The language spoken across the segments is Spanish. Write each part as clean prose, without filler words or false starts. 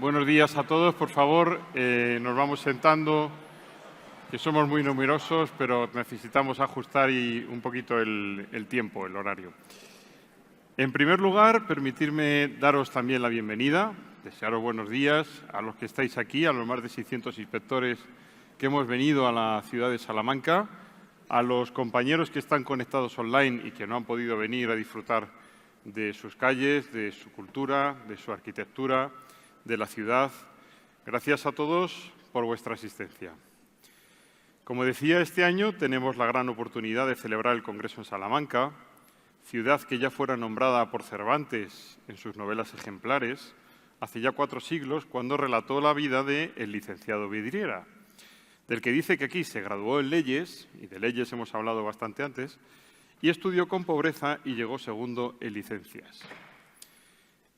Buenos días a todos. Por favor, nos vamos sentando, que somos muy numerosos, pero necesitamos ajustar un poquito el tiempo, el horario. En primer lugar, permitirme daros también la bienvenida, desearos buenos días a los que estáis aquí, a los más de 600 inspectores que hemos venido a la ciudad de Salamanca, a los compañeros que están conectados online y que no han podido venir a disfrutar de sus calles, de su cultura, de su arquitectura, de la ciudad. Gracias a todos por vuestra asistencia. Como decía, este año tenemos la gran oportunidad de celebrar el Congreso en Salamanca, ciudad que ya fuera nombrada por Cervantes en sus novelas ejemplares hace ya 4 siglos, cuando relató la vida del licenciado Vidriera, del que dice que aquí se graduó en Leyes, y de Leyes hemos hablado bastante antes, y estudió con pobreza y llegó segundo en Licencias.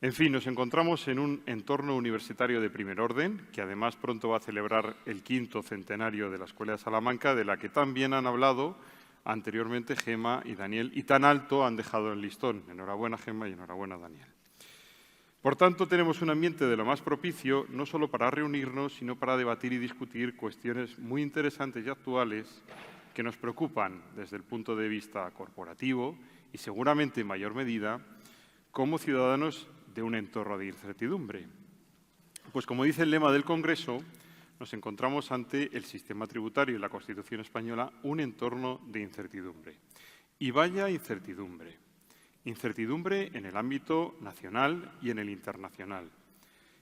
En fin, nos encontramos en un entorno universitario de primer orden, que además pronto va a celebrar el 5º centenario de la Escuela de Salamanca, de la que tan bien han hablado anteriormente Gemma y Daniel, y tan alto han dejado el listón. Enhorabuena, Gemma, y enhorabuena, Daniel. Por tanto, tenemos un ambiente de lo más propicio, no solo para reunirnos, sino para debatir y discutir cuestiones muy interesantes y actuales que nos preocupan desde el punto de vista corporativo y seguramente en mayor medida como ciudadanos de un entorno de incertidumbre. Pues como dice el lema del Congreso, nos encontramos ante el sistema tributario y la Constitución española un entorno de incertidumbre. Y vaya incertidumbre. Incertidumbre en el ámbito nacional y en el internacional.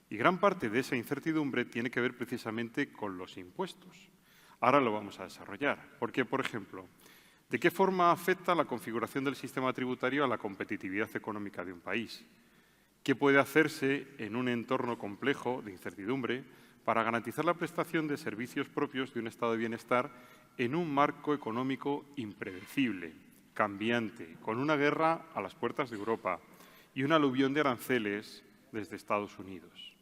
Y gran parte de esa incertidumbre tiene que ver precisamente con los impuestos. Ahora lo vamos a desarrollar. Porque, por ejemplo, ¿de qué forma afecta la configuración del sistema tributario a la competitividad económica de un país? ¿Qué puede hacerse en un entorno complejo de incertidumbre para garantizar la prestación de servicios propios de un estado de bienestar en un marco económico impredecible, cambiante, con una guerra a las puertas de Europa y un aluvión de aranceles desde Estados Unidos?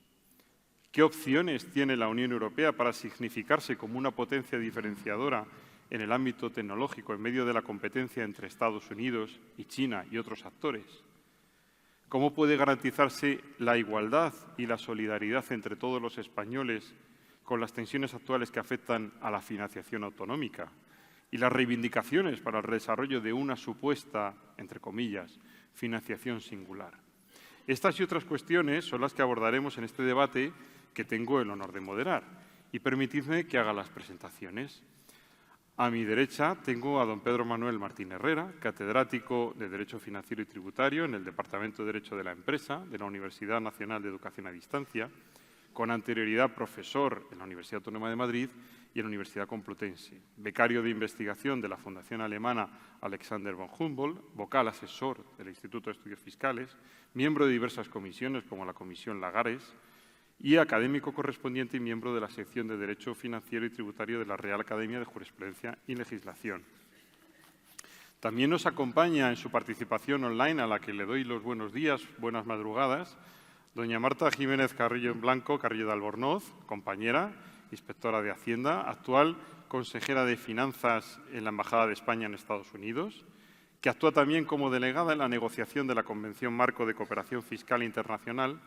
¿Qué opciones tiene la Unión Europea para significarse como una potencia diferenciadora en el ámbito tecnológico en medio de la competencia entre Estados Unidos y China y otros actores? ¿Cómo puede garantizarse la igualdad y la solidaridad entre todos los españoles con las tensiones actuales que afectan a la financiación autonómica y las reivindicaciones para el desarrollo de una supuesta, entre comillas, financiación singular? Estas y otras cuestiones son las que abordaremos en este debate que tengo el honor de moderar. Y permitidme que haga las presentaciones. A mi derecha tengo a don Pedro Manuel Martín Herrera, catedrático de Derecho Financiero y Tributario en el Departamento de Derecho de la Empresa de la Universidad Nacional de Educación a Distancia, con anterioridad profesor en la Universidad Autónoma de Madrid y en la Universidad Complutense, becario de investigación de la Fundación Alemana Alexander von Humboldt, vocal asesor del Instituto de Estudios Fiscales, miembro de diversas comisiones como la Comisión Lagares, y académico correspondiente y miembro de la sección de Derecho Financiero y Tributario de la Real Academia de Jurisprudencia y Legislación. También nos acompaña en su participación online, a la que le doy los buenos días, buenas madrugadas, doña Marta Jiménez Carrillo Blanco, Carrillo de Albornoz, compañera, inspectora de Hacienda, actual consejera de Finanzas en la Embajada de España en Estados Unidos, que actúa también como delegada en la negociación de la Convención Marco de Cooperación Fiscal Internacional,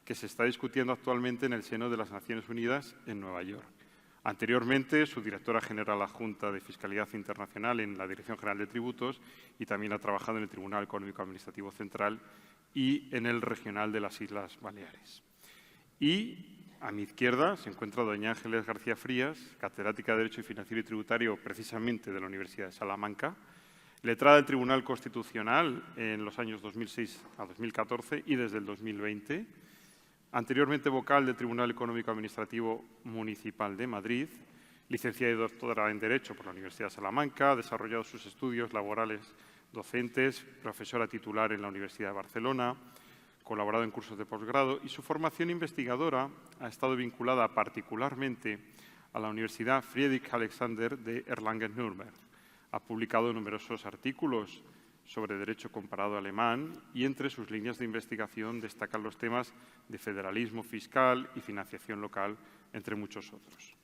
que se está discutiendo actualmente en el seno de las Naciones Unidas en Nueva York. Anteriormente, su directora general adjunta de Fiscalidad Internacional en la Dirección General de Tributos y también ha trabajado en el Tribunal Económico Administrativo Central y en el Regional de las Islas Baleares. Y a mi izquierda se encuentra doña Ángeles García Frías, catedrática de Derecho Financiero y Tributario precisamente de la Universidad de Salamanca, letrada del Tribunal Constitucional en los años 2006 a 2014 y desde el 2020, anteriormente vocal del Tribunal Económico Administrativo Municipal de Madrid, licenciada y doctora en Derecho por la Universidad de Salamanca, ha desarrollado sus estudios laborales docentes, profesora titular en la Universidad de Barcelona, colaborado en cursos de posgrado y su formación investigadora ha estado vinculada particularmente a la Universidad Friedrich Alexander de Erlangen-Nürnberg. Ha publicado numerosos artículos sobre derecho comparado alemán y entre sus líneas de investigación destacan los temas de federalismo fiscal y financiación local, entre muchos otros.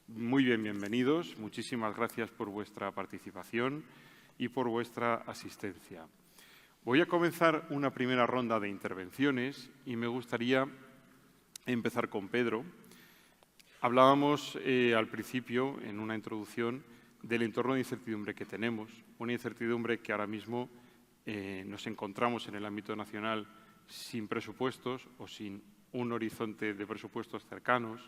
Muy bien, bienvenidos. Muchísimas gracias por vuestra participación y por vuestra asistencia. Voy a comenzar una primera ronda de intervenciones y me gustaría empezar con Pedro. Hablábamos al principio, en una introducción, del entorno de incertidumbre que tenemos, una incertidumbre que ahora mismo nos encontramos en el ámbito nacional sin presupuestos o sin un horizonte de presupuestos cercanos,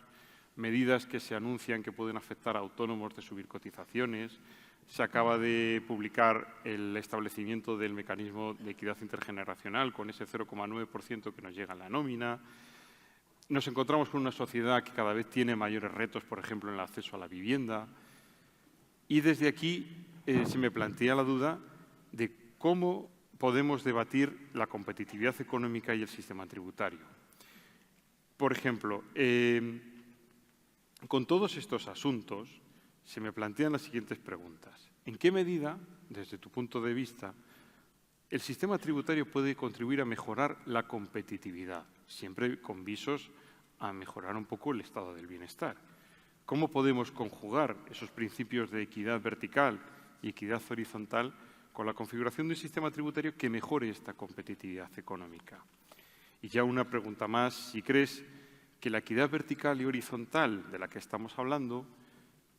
medidas que se anuncian que pueden afectar a autónomos de subir cotizaciones. Se acaba de publicar el establecimiento del mecanismo de equidad intergeneracional con ese 0,9% que nos llega en la nómina. Nos encontramos con una sociedad que cada vez tiene mayores retos, por ejemplo, en el acceso a la vivienda. Y desde aquí se me plantea la duda de cómo podemos debatir la competitividad económica y el sistema tributario. Por ejemplo, con todos estos asuntos se me plantean las siguientes preguntas. ¿En qué medida, desde tu punto de vista, el sistema tributario puede contribuir a mejorar la competitividad, siempre con visos a mejorar un poco el estado del bienestar? ¿Cómo podemos conjugar esos principios de equidad vertical y equidad horizontal con la configuración de un sistema tributario que mejore esta competitividad económica? Y ya una pregunta más, si crees que la equidad vertical y horizontal de la que estamos hablando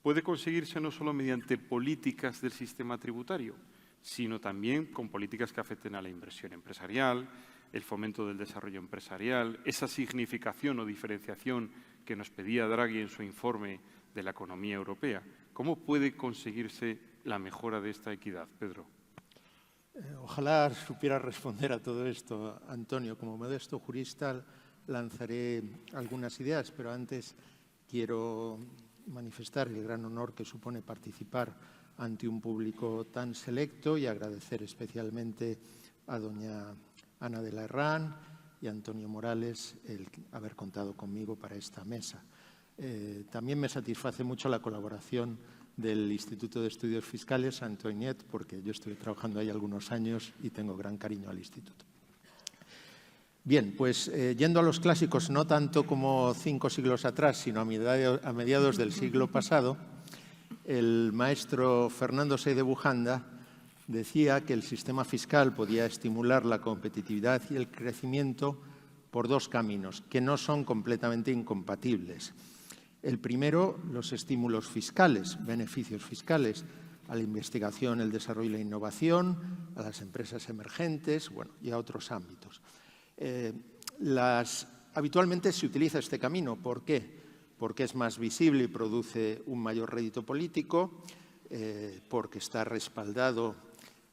puede conseguirse no solo mediante políticas del sistema tributario, sino también con políticas que afecten a la inversión empresarial, el fomento del desarrollo empresarial, esa significación o diferenciación que nos pedía Draghi en su informe de la economía europea. ¿Cómo puede conseguirse la mejora de esta equidad, Pedro? Ojalá supiera responder a todo esto, Antonio. Como modesto jurista lanzaré algunas ideas, pero antes quiero manifestar el gran honor que supone participar ante un público tan selecto y agradecer especialmente a doña Ana de la Herrán y a Antonio Morales el haber contado conmigo para esta mesa. También me satisface mucho la colaboración del Instituto de Estudios Fiscales, Antoinette, porque yo estuve trabajando ahí algunos años y tengo gran cariño al instituto. Bien, pues yendo a los clásicos, no tanto como 5 siglos atrás, sino a mediados del siglo pasado, el maestro Fernando Sey de Bujanda decía que el sistema fiscal podía estimular la competitividad y el crecimiento por 2 caminos, que no son completamente incompatibles. El primero, los estímulos fiscales, beneficios fiscales a la investigación, el desarrollo y la innovación, a las empresas emergentes, bueno, y a otros ámbitos. Habitualmente se utiliza este camino. ¿Por qué? Porque es más visible y produce un mayor rédito político, porque está respaldado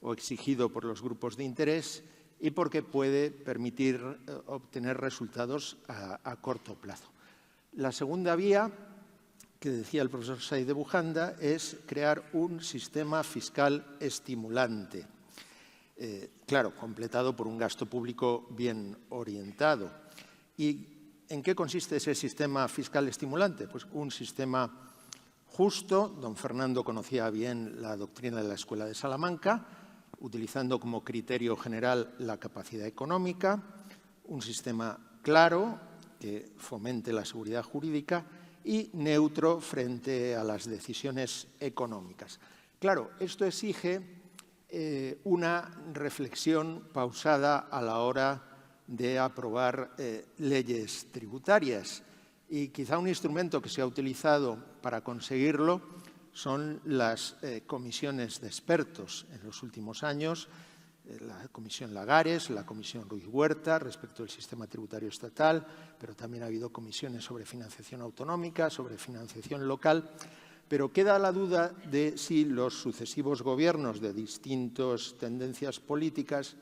o exigido por los grupos de interés y porque puede permitir obtener resultados a corto plazo. La segunda vía, que decía el profesor Sey de Bujanda, es crear un sistema fiscal estimulante. Claro, completado por un gasto público bien orientado. ¿Y en qué consiste ese sistema fiscal estimulante? Pues un sistema justo. Don Fernando conocía bien la doctrina de la Escuela de Salamanca, utilizando como criterio general la capacidad económica, un sistema claro que fomente la seguridad jurídica y neutro frente a las decisiones económicas. Claro, esto exige una reflexión pausada a la hora de aprobar leyes tributarias. Y quizá un instrumento que se ha utilizado para conseguirlo son las comisiones de expertos en los últimos años, la Comisión Lagares, la Comisión Ruiz Huerta respecto al sistema tributario estatal, pero también ha habido comisiones sobre financiación autonómica, sobre financiación local. Pero queda la duda de si los sucesivos gobiernos de distintas tendencias políticas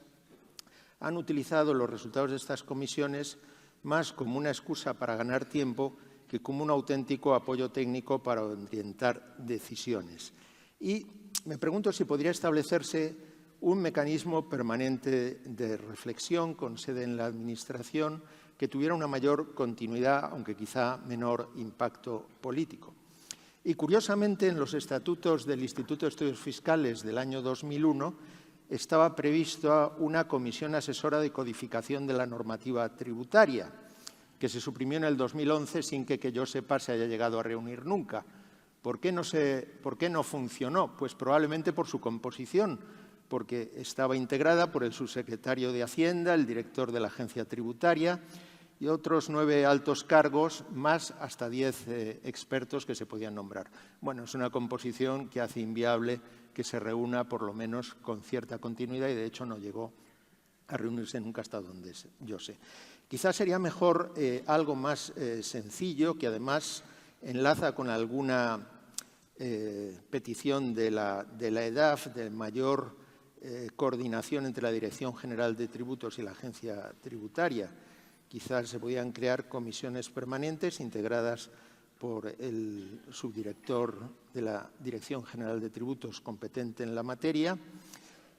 han utilizado los resultados de estas comisiones más como una excusa para ganar tiempo que como un auténtico apoyo técnico para orientar decisiones. Y me pregunto si podría establecerse un mecanismo permanente de reflexión con sede en la Administración que tuviera una mayor continuidad, aunque quizá menor impacto político. Y curiosamente, en los estatutos del Instituto de Estudios Fiscales del año 2001 estaba prevista una comisión asesora de codificación de la normativa tributaria, que se suprimió en el 2011 sin que yo sepa se haya llegado a reunir nunca. ¿Por qué no funcionó? Pues probablemente por su composición, porque estaba integrada por el subsecretario de Hacienda, el director de la Agencia Tributaria y otros 9 altos cargos, más hasta 10 expertos que se podían nombrar. Bueno, es una composición que hace inviable que se reúna por lo menos con cierta continuidad y de hecho no llegó a reunirse nunca hasta donde yo sé. Quizás sería mejor algo más sencillo, que además enlaza con alguna petición de la EDAF de mayor coordinación entre la Dirección General de Tributos y la Agencia Tributaria. Quizás se podían crear comisiones permanentes integradas por el subdirector de la Dirección General de Tributos competente en la materia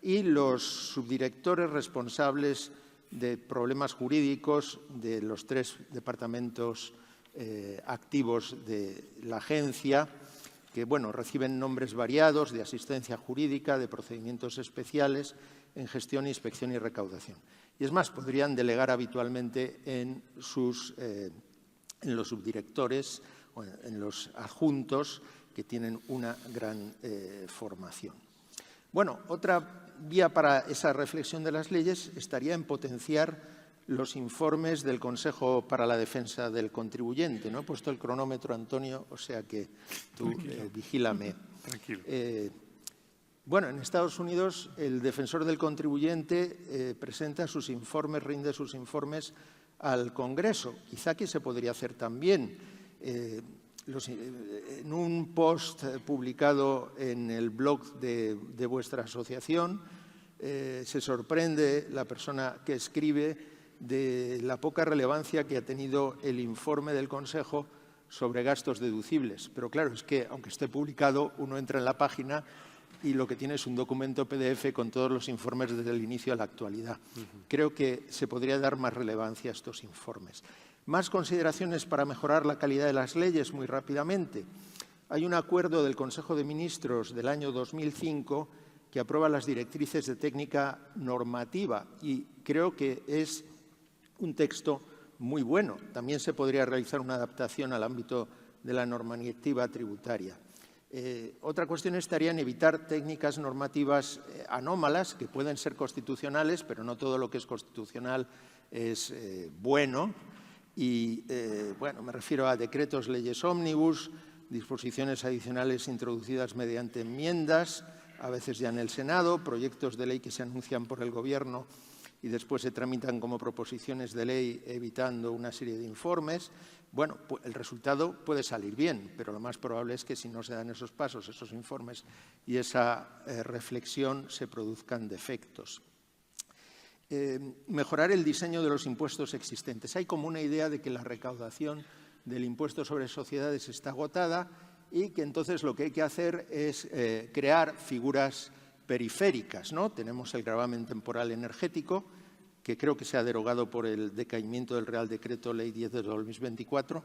y los subdirectores responsables de problemas jurídicos de los 3 departamentos activos de la agencia, que bueno, reciben nombres variados de asistencia jurídica, de procedimientos especiales en gestión, inspección y recaudación. Y es más, podrían delegar habitualmente en los subdirectores o en los adjuntos que tienen una gran formación. Bueno, otra vía para esa reflexión de las leyes estaría en potenciar los informes del Consejo para la Defensa del Contribuyente. No he puesto el cronómetro, Antonio, o sea que tú vigílame. Tranquilo. Bueno, en Estados Unidos el defensor del contribuyente presenta sus informes, rinde sus informes al Congreso. Quizá aquí se podría hacer también. En un post publicado en el blog de vuestra asociación se sorprende la persona que escribe de la poca relevancia que ha tenido el informe del Consejo sobre gastos deducibles. Pero claro, es que aunque esté publicado, uno entra en la página y lo que tiene es un documento PDF con todos los informes desde el inicio a la actualidad. Creo que se podría dar más relevancia a estos informes. Más consideraciones para mejorar la calidad de las leyes, muy rápidamente. Hay un acuerdo del Consejo de Ministros del año 2005 que aprueba las directrices de técnica normativa y creo que es un texto muy bueno. También se podría realizar una adaptación al ámbito de la normativa tributaria. Otra cuestión estaría en evitar técnicas normativas anómalas que pueden ser constitucionales, pero no todo lo que es constitucional es bueno. Y, bueno, me refiero a decretos, leyes ómnibus, disposiciones adicionales introducidas mediante enmiendas, a veces ya en el Senado, proyectos de ley que se anuncian por el Gobierno y después se tramitan como proposiciones de ley evitando una serie de informes. Bueno, el resultado puede salir bien, pero lo más probable es que si no se dan esos pasos, esos informes y esa reflexión se produzcan defectos. Mejorar el diseño de los impuestos existentes. Hay como una idea de que la recaudación del impuesto sobre sociedades está agotada y que entonces lo que hay que hacer es crear figuras periféricas, ¿no? Tenemos el gravamen temporal energético, que creo que se ha derogado por el decaimiento del Real Decreto Ley 10 de 2024,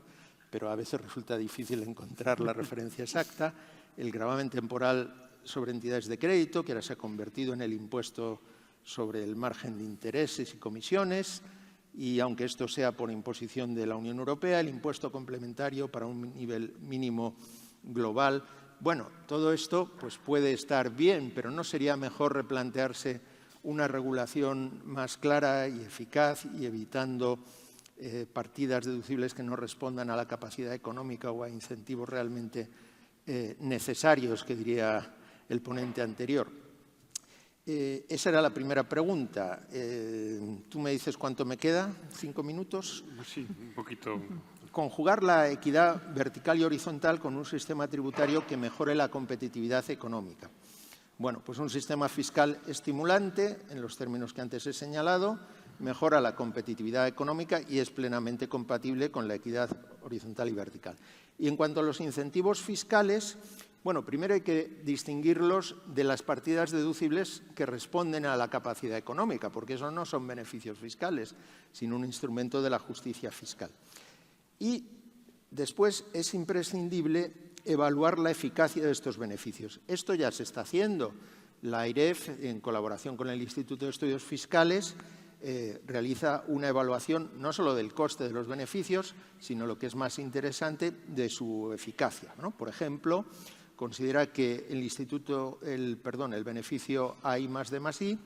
pero a veces resulta difícil encontrar la referencia exacta. El gravamen temporal sobre entidades de crédito, que ahora se ha convertido en el impuesto sobre el margen de intereses y comisiones, y aunque esto sea por imposición de la Unión Europea, el impuesto complementario para un nivel mínimo global. Bueno, todo esto pues, puede estar bien, pero ¿no sería mejor replantearse una regulación más clara y eficaz y evitando partidas deducibles que no respondan a la capacidad económica o a incentivos realmente necesarios, que diría el ponente anterior? Esa era la primera pregunta. Tú me dices cuánto me queda, 5 minutos. Sí, un poquito. Conjugar la equidad vertical y horizontal con un sistema tributario que mejore la competitividad económica. Bueno, pues un sistema fiscal estimulante, en los términos que antes he señalado, mejora la competitividad económica y es plenamente compatible con la equidad horizontal y vertical. Y en cuanto a los incentivos fiscales, bueno, primero hay que distinguirlos de las partidas deducibles que responden a la capacidad económica, porque eso no son beneficios fiscales, sino un instrumento de la justicia fiscal. Y después es imprescindible evaluar la eficacia de estos beneficios. Esto ya se está haciendo. La AIREF, en colaboración con el Instituto de Estudios Fiscales, realiza una evaluación no solo del coste de los beneficios, sino lo que es más interesante, de su eficacia, ¿no? Por ejemplo, considera que el beneficio I+D+I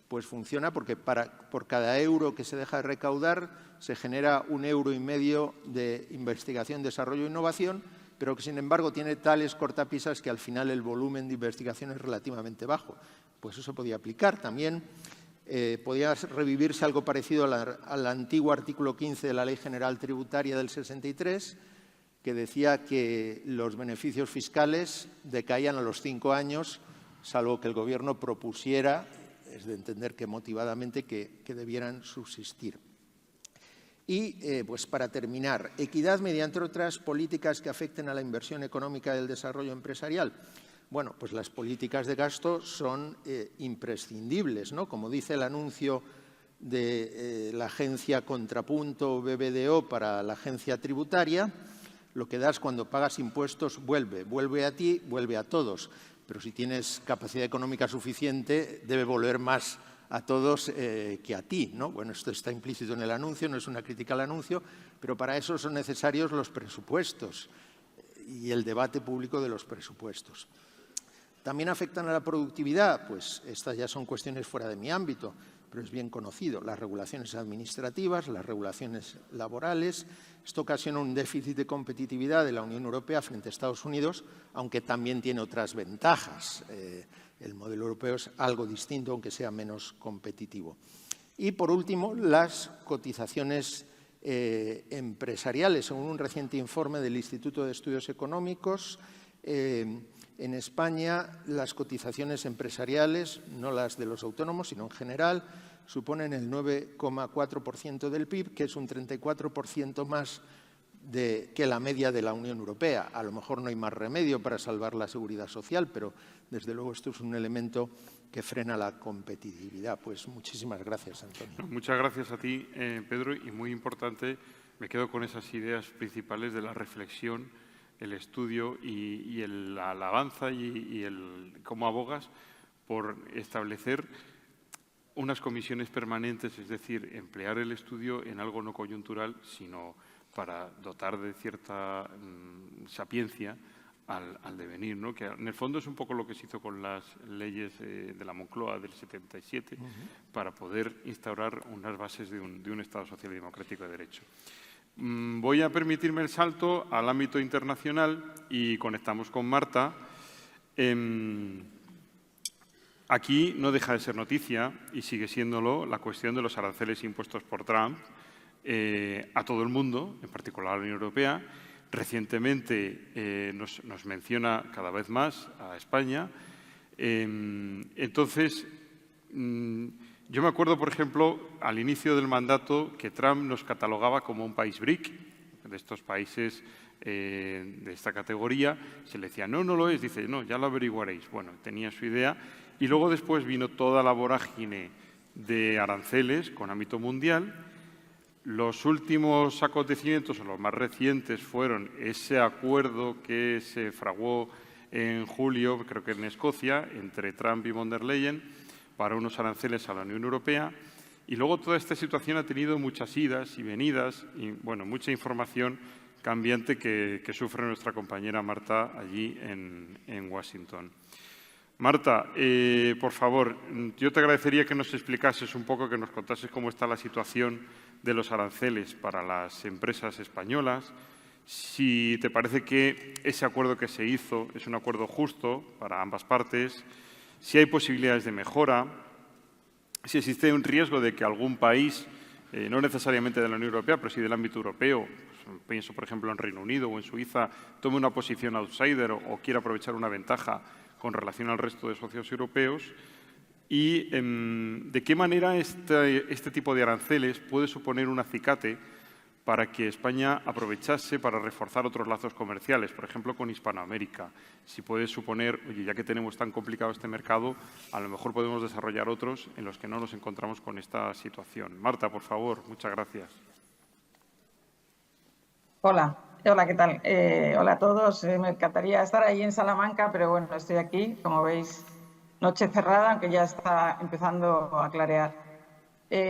Pues funciona porque por cada euro que se deja de recaudar se genera 1,5 € de investigación, desarrollo e innovación, pero que sin embargo tiene tales cortapisas que al final el volumen de investigación es relativamente bajo. Pues eso podía aplicar también. Podía revivirse algo parecido al antiguo artículo 15 de la Ley General Tributaria del 63, que decía que los beneficios fiscales decaían a los 5 años, salvo que el Gobierno propusiera, es de entender que motivadamente, que debieran subsistir. Y, pues para terminar, equidad mediante otras políticas que afecten a la inversión económica del desarrollo empresarial. Bueno, pues las políticas de gasto son imprescindibles, ¿no? Como dice el anuncio de la agencia Contrapunto BBDO para la agencia tributaria, lo que das cuando pagas impuestos vuelve a ti, vuelve a todos. Pero si tienes capacidad económica suficiente, debe volver más a todos que a ti, ¿no? Bueno, esto está implícito en el anuncio, no es una crítica al anuncio, pero para eso son necesarios los presupuestos y el debate público de los presupuestos. ¿También afectan a la productividad? Pues estas ya son cuestiones fuera de mi ámbito, pero es bien conocido. Las regulaciones administrativas, las regulaciones laborales. Esto ocasiona un déficit de competitividad de la Unión Europea frente a Estados Unidos, aunque también tiene otras ventajas. El modelo europeo es algo distinto, aunque sea menos competitivo. Y, por último, las cotizaciones empresariales. Según un reciente informe del Instituto de Estudios Económicos, en España, las cotizaciones empresariales, no las de los autónomos, sino en general, suponen el 9,4% del PIB, que es un 34% más que la media de la Unión Europea. A lo mejor no hay más remedio para salvar la seguridad social, pero desde luego esto es un elemento que frena la competitividad. Pues muchísimas gracias, Antonio. Muchas gracias a ti, Pedro, y muy importante, me quedo con esas ideas principales de la reflexión, el estudio y la alabanza y cómo abogas por establecer unas comisiones permanentes, es decir, emplear el estudio en algo no coyuntural, sino para dotar de cierta sapiencia al devenir, ¿no? Que en el fondo es un poco lo que se hizo con las leyes de la Moncloa del 77 para poder instaurar unas bases de un Estado social y democrático de derecho. Voy a permitirme el salto al ámbito internacional y conectamos con Marta. Aquí no deja de ser noticia, y sigue siéndolo, la cuestión de los aranceles impuestos por Trump a todo el mundo, en particular a la Unión Europea. Recientemente nos menciona cada vez más a España. Entonces, yo me acuerdo, por ejemplo, al inicio del mandato, que Trump nos catalogaba como un país BRIC, de estos países de esta categoría. Se le decía, no, no lo es. Dice, no, ya lo averiguaréis. Bueno, tenía su idea. Y luego después vino toda la vorágine de aranceles con ámbito mundial. Los últimos acontecimientos, o los más recientes, fueron ese acuerdo que se fraguó en julio, creo que en Escocia, entre Trump y von der Leyen, para unos aranceles a la Unión Europea. Y luego toda esta situación ha tenido muchas idas y venidas y, bueno, mucha información cambiante que sufre nuestra compañera Marta allí en Washington. Marta, por favor, yo te agradecería que nos explicases un poco, que nos contases cómo está la situación de los aranceles para las empresas españolas, si te parece que ese acuerdo que se hizo es un acuerdo justo para ambas partes, si hay posibilidades de mejora, si existe un riesgo de que algún país, no necesariamente de la Unión Europea, pero sí del ámbito europeo, pues, pienso por ejemplo en Reino Unido o en Suiza, tome una posición outsider o quiera aprovechar una ventaja con relación al resto de socios europeos, y de qué manera este tipo de aranceles puede suponer un acicate para que España aprovechase para reforzar otros lazos comerciales, por ejemplo, con Hispanoamérica. Si puede suponer, oye, ya que tenemos tan complicado este mercado, a lo mejor podemos desarrollar otros en los que no nos encontramos con esta situación. Marta, por favor, muchas gracias. Hola, ¿qué tal? Hola a todos. Me encantaría estar ahí en Salamanca, pero bueno, estoy aquí, como veis, noche cerrada, aunque ya está empezando a clarear.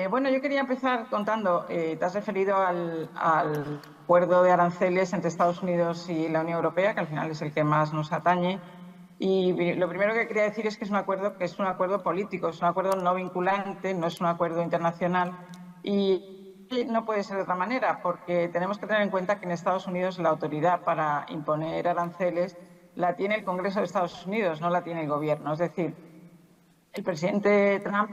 Bueno, yo quería empezar contando, te has referido al acuerdo de aranceles entre Estados Unidos y la Unión Europea, que al final es el que más nos atañe. Y lo primero que quería decir es que es un acuerdo político, es un acuerdo no vinculante, no es un acuerdo internacional. Y no puede ser de otra manera, porque tenemos que tener en cuenta que en Estados Unidos la autoridad para imponer aranceles la tiene el Congreso de Estados Unidos, no la tiene el Gobierno. Es decir, el presidente Trump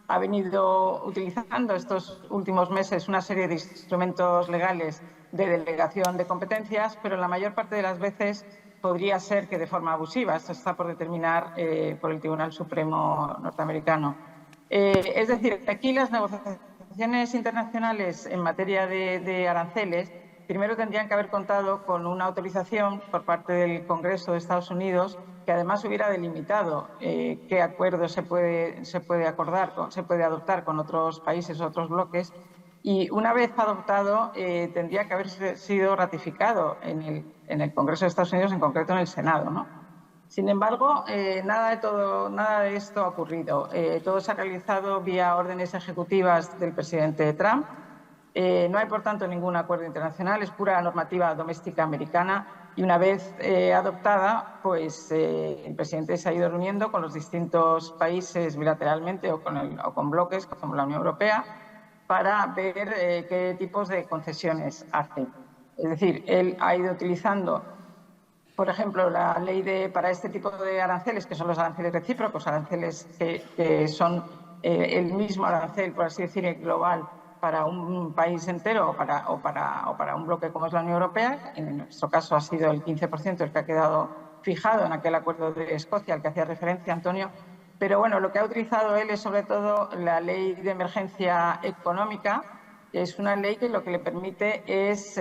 ha venido utilizando estos últimos meses una serie de instrumentos legales de delegación de competencias, pero la mayor parte de las veces podría ser que de forma abusiva. Esto está por determinar por el Tribunal Supremo norteamericano. Es decir, aquí las negociaciones internacionales en materia de aranceles primero tendrían que haber contado con una autorización por parte del Congreso de Estados Unidos que además hubiera delimitado qué acuerdos se puede adoptar con otros países o otros bloques, y una vez adoptado tendría que haber sido ratificado en el Congreso de Estados Unidos, en concreto en el Senado, ¿no? Sin embargo, nada de esto ha ocurrido. Todo se ha realizado vía órdenes ejecutivas del presidente Trump. No hay, por tanto, ningún acuerdo internacional, es pura normativa doméstica americana, y una vez adoptada, pues el presidente se ha ido reuniendo con los distintos países bilateralmente o con bloques como la Unión Europea para ver qué tipos de concesiones hace. Es decir, él ha ido utilizando, por ejemplo, la ley para este tipo de aranceles, que son los aranceles recíprocos, aranceles que son el mismo arancel, por así decir, global para un país entero o para un bloque como es la Unión Europea. En nuestro caso ha sido el 15% el que ha quedado fijado en aquel acuerdo de Escocia al que hacía referencia Antonio. Pero bueno, lo que ha utilizado él es sobre todo la ley de emergencia económica, que es una ley que lo que le permite es,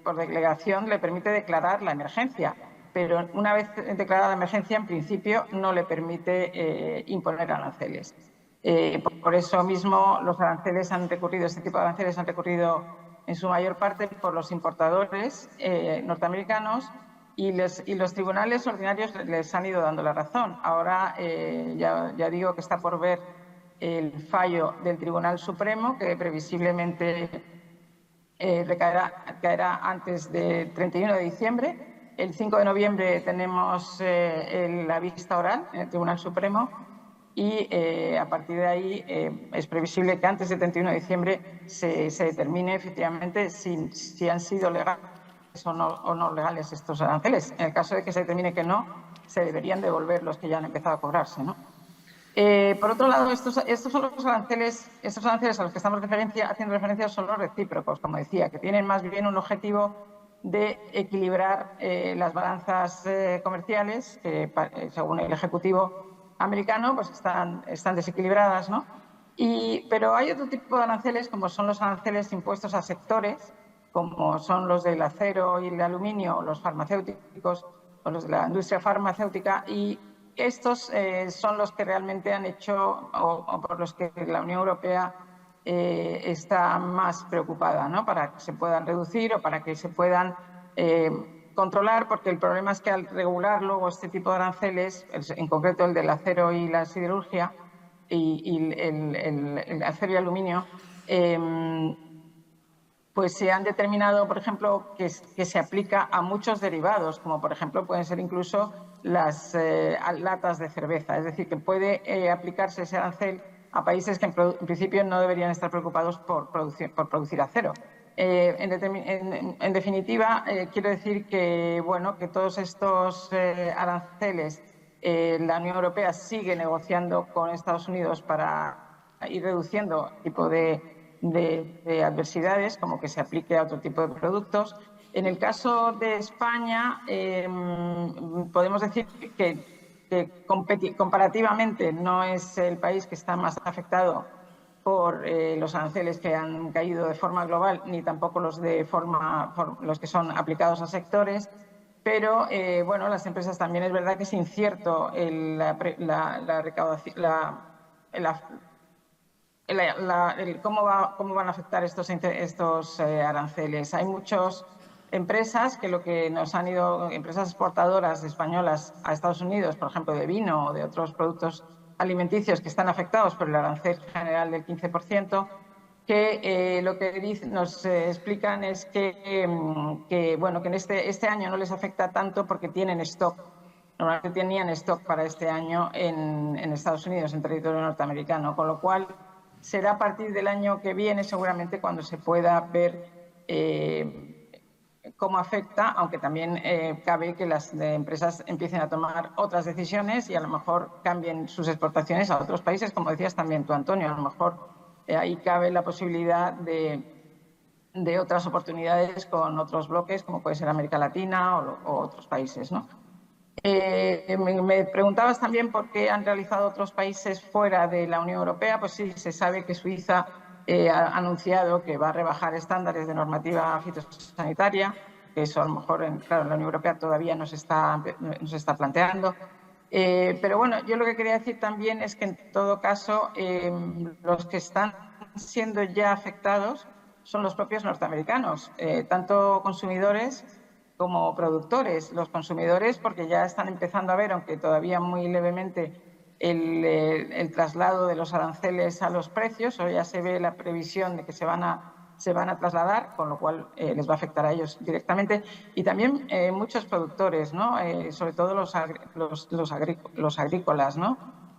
por delegación, le permite declarar la emergencia. Pero una vez declarada la emergencia, en principio no le permite imponer aranceles. Por eso mismo los aranceles este tipo de aranceles han recurrido en su mayor parte por los importadores norteamericanos, y los tribunales ordinarios les han ido dando la razón. Ahora ya digo que está por ver el fallo del Tribunal Supremo, que previsiblemente caerá antes del 31 de diciembre. El 5 de noviembre tenemos la vista oral en el Tribunal Supremo, y a partir de ahí es previsible que antes del 31 de diciembre se determine efectivamente si han sido legales o no legales estos aranceles. En el caso de que se determine que no, se deberían devolver los que ya han empezado a cobrarse, ¿no? Por otro lado, estos son los aranceles a los que estamos haciendo referencia son los recíprocos, como decía, que tienen más bien un objetivo de equilibrar las balanzas comerciales, que según el Ejecutivo americano pues están desequilibradas, ¿no? Pero hay otro tipo de aranceles, como son los aranceles impuestos a sectores, como son los del acero y el aluminio, o los farmacéuticos, o los de la industria farmacéutica, y estos son los que realmente han hecho, o por los que la Unión Europea está más preocupada, ¿no? Para que se puedan reducir o para que se puedan controlar, porque el problema es que al regular luego este tipo de aranceles, en concreto el del acero y la siderurgia, y el acero y aluminio, pues se han determinado, por ejemplo, que se aplica a muchos derivados, como por ejemplo pueden ser incluso las latas de cerveza. Es decir, que puede aplicarse ese arancel a países que en principio no deberían estar preocupados por producir acero. En definitiva, quiero decir que, bueno, que todos estos aranceles la Unión Europea sigue negociando con Estados Unidos para ir reduciendo el tipo de adversidades, como que se aplique a otro tipo de productos. En el caso de España, podemos decir que comparativamente no es el país que está más afectado por los aranceles que han caído de forma global, ni tampoco los que son aplicados a sectores. Pero, bueno, las empresas también es verdad que es incierto la recaudación, cómo van a afectar estos aranceles. Hay muchas empresas que empresas exportadoras españolas a Estados Unidos, por ejemplo, de vino o de otros productos alimenticios, que están afectados por el arancel general del 15%, que lo que nos explican es que en este año no les afecta tanto porque tienen stock normalmente tenían stock para este año en Estados Unidos, en territorio norteamericano, con lo cual será a partir del año que viene seguramente cuando se pueda ver cómo afecta, aunque también cabe que las empresas empiecen a tomar otras decisiones y a lo mejor cambien sus exportaciones a otros países, como decías también tú, Antonio. A lo mejor ahí cabe la posibilidad de otras oportunidades con otros bloques, como puede ser América Latina o otros países, ¿no? Me preguntabas también por qué han realizado otros países fuera de la Unión Europea. Pues sí, se sabe que Suiza ha anunciado que va a rebajar estándares de normativa fitosanitaria, que eso a lo mejor, claro, en la Unión Europea todavía no se está planteando. Pero bueno, yo lo que quería decir también es que en todo caso los que están siendo ya afectados son los propios norteamericanos, tanto consumidores como productores. Los consumidores, porque ya están empezando a ver, aunque todavía muy levemente, el traslado de los aranceles a los precios, o ya se ve la previsión de que se van a trasladar, con lo cual les va a afectar a ellos directamente. Y también muchos productores, ¿no? Sobre todo los agrícolas, ¿no?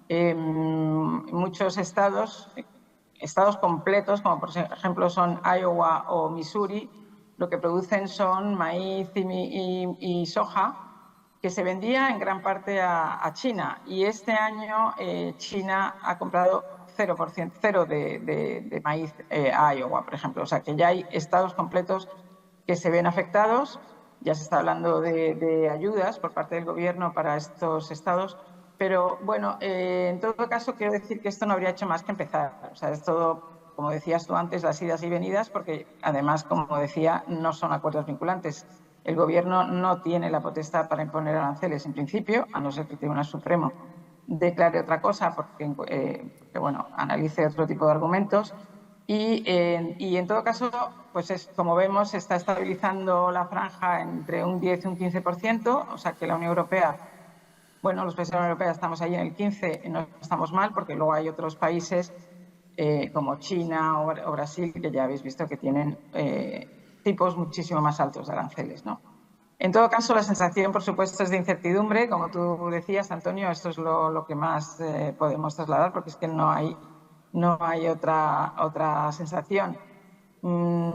Muchos estados completos, como por ejemplo son Iowa o Missouri, lo que producen son maíz y soja, que se vendía en gran parte a China. Y este año China ha comprado 0% de maíz a Iowa, por ejemplo. O sea que ya hay estados completos que se ven afectados. Ya se está hablando de ayudas por parte del gobierno para estos estados. Pero bueno, en todo caso quiero decir que esto no habría hecho más que empezar. O sea, es todo, como decías tú antes, las idas y venidas, porque además, como decía, no son acuerdos vinculantes. El Gobierno no tiene la potestad para imponer aranceles en principio, a no ser que el Tribunal Supremo declare otra cosa, porque bueno, analice otro tipo de argumentos. Y en todo caso, pues como vemos, se está estabilizando la franja entre un 10 y un 15%, o sea que la Unión Europea, bueno, los países de la Unión Europea estamos ahí en el 15, no estamos mal, porque luego hay otros países como China o Brasil, que ya habéis visto que tienen tipos muchísimo más altos de aranceles, ¿no? En todo caso, la sensación, por supuesto, es de incertidumbre. Como tú decías, Antonio, esto es lo que más podemos trasladar, porque es que no hay otra sensación.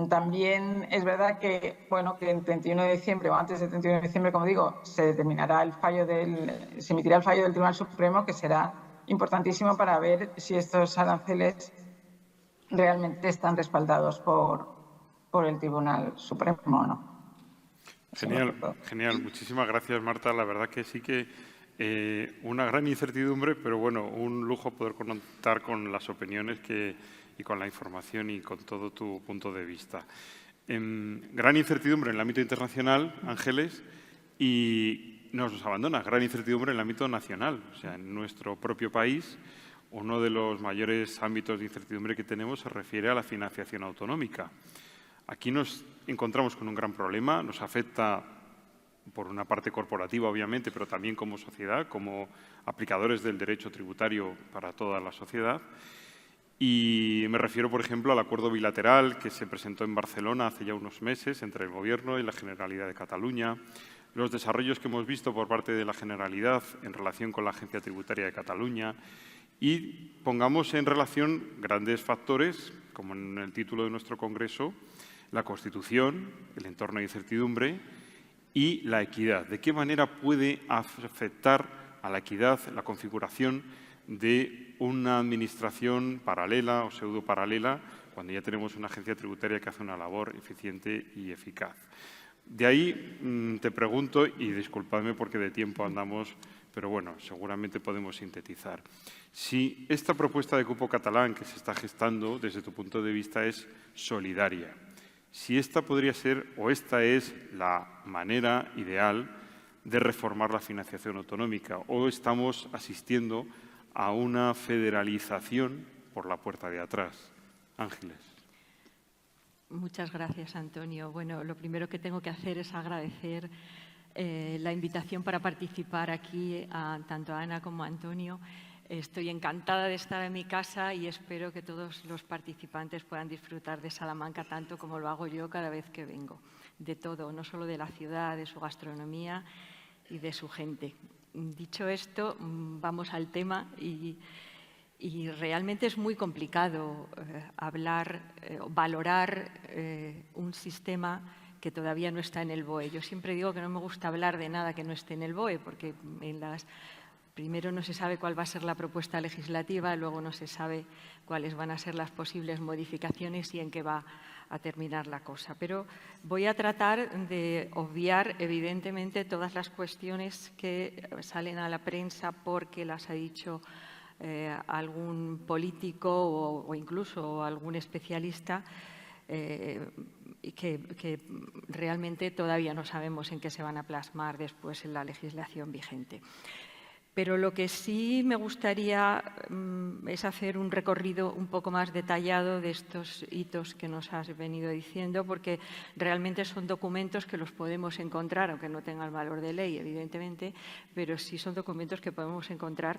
También es verdad que, bueno, que el 31 de diciembre o antes del 31 de diciembre, como digo, se emitirá el fallo del Tribunal Supremo, que será importantísimo para ver si estos aranceles realmente están respaldados por el Tribunal Supremo o no. Genial, genial. Muchísimas gracias, Marta. La verdad que sí que una gran incertidumbre, pero bueno, un lujo poder contar con las opiniones y con la información y con todo tu punto de vista. Gran incertidumbre en el ámbito internacional, Ángeles, y nos abandona. Gran incertidumbre en el ámbito nacional. O sea, en nuestro propio país, uno de los mayores ámbitos de incertidumbre que tenemos se refiere a la financiación autonómica. Aquí nos encontramos con un gran problema, nos afecta por una parte corporativa, obviamente, pero también como sociedad, como aplicadores del derecho tributario para toda la sociedad. Y me refiero, por ejemplo, al acuerdo bilateral que se presentó en Barcelona hace ya unos meses entre el Gobierno y la Generalidad de Cataluña, los desarrollos que hemos visto por parte de la Generalidad en relación con la Agencia Tributaria de Cataluña y pongamos en relación grandes factores, como en el título de nuestro Congreso, la Constitución, el entorno de incertidumbre y la equidad. ¿De qué manera puede afectar a la equidad la configuración de una administración paralela o pseudo-paralela cuando ya tenemos una agencia tributaria que hace una labor eficiente y eficaz? De ahí te pregunto, y disculpadme porque de tiempo andamos, pero bueno, seguramente podemos sintetizar. Si esta propuesta de cupo catalán que se está gestando, desde tu punto de vista, es solidaria, si esta podría ser o esta es la manera ideal de reformar la financiación autonómica o estamos asistiendo a una federalización por la puerta de atrás. Ángeles. Muchas gracias, Antonio. Bueno, lo primero que tengo que hacer es agradecer la invitación para participar aquí tanto a Ana como a Antonio. Estoy encantada de estar en mi casa y espero que todos los participantes puedan disfrutar de Salamanca tanto como lo hago yo cada vez que vengo. De todo, no solo de la ciudad, de su gastronomía y de su gente. Dicho esto, vamos al tema y realmente es muy complicado valorar un sistema que todavía no está en el BOE. Yo siempre digo que no me gusta hablar de nada que no esté en el BOE, porque primero no se sabe cuál va a ser la propuesta legislativa, luego no se sabe cuáles van a ser las posibles modificaciones y en qué va a terminar la cosa. Pero voy a tratar de obviar, evidentemente, todas las cuestiones que salen a la prensa porque las ha dicho algún político o incluso algún especialista que realmente todavía no sabemos en qué se van a plasmar después en la legislación vigente. Pero lo que sí me gustaría es hacer un recorrido un poco más detallado de estos hitos que nos has venido diciendo, porque realmente son documentos que los podemos encontrar, aunque no tengan valor de ley, evidentemente, pero sí son documentos que podemos encontrar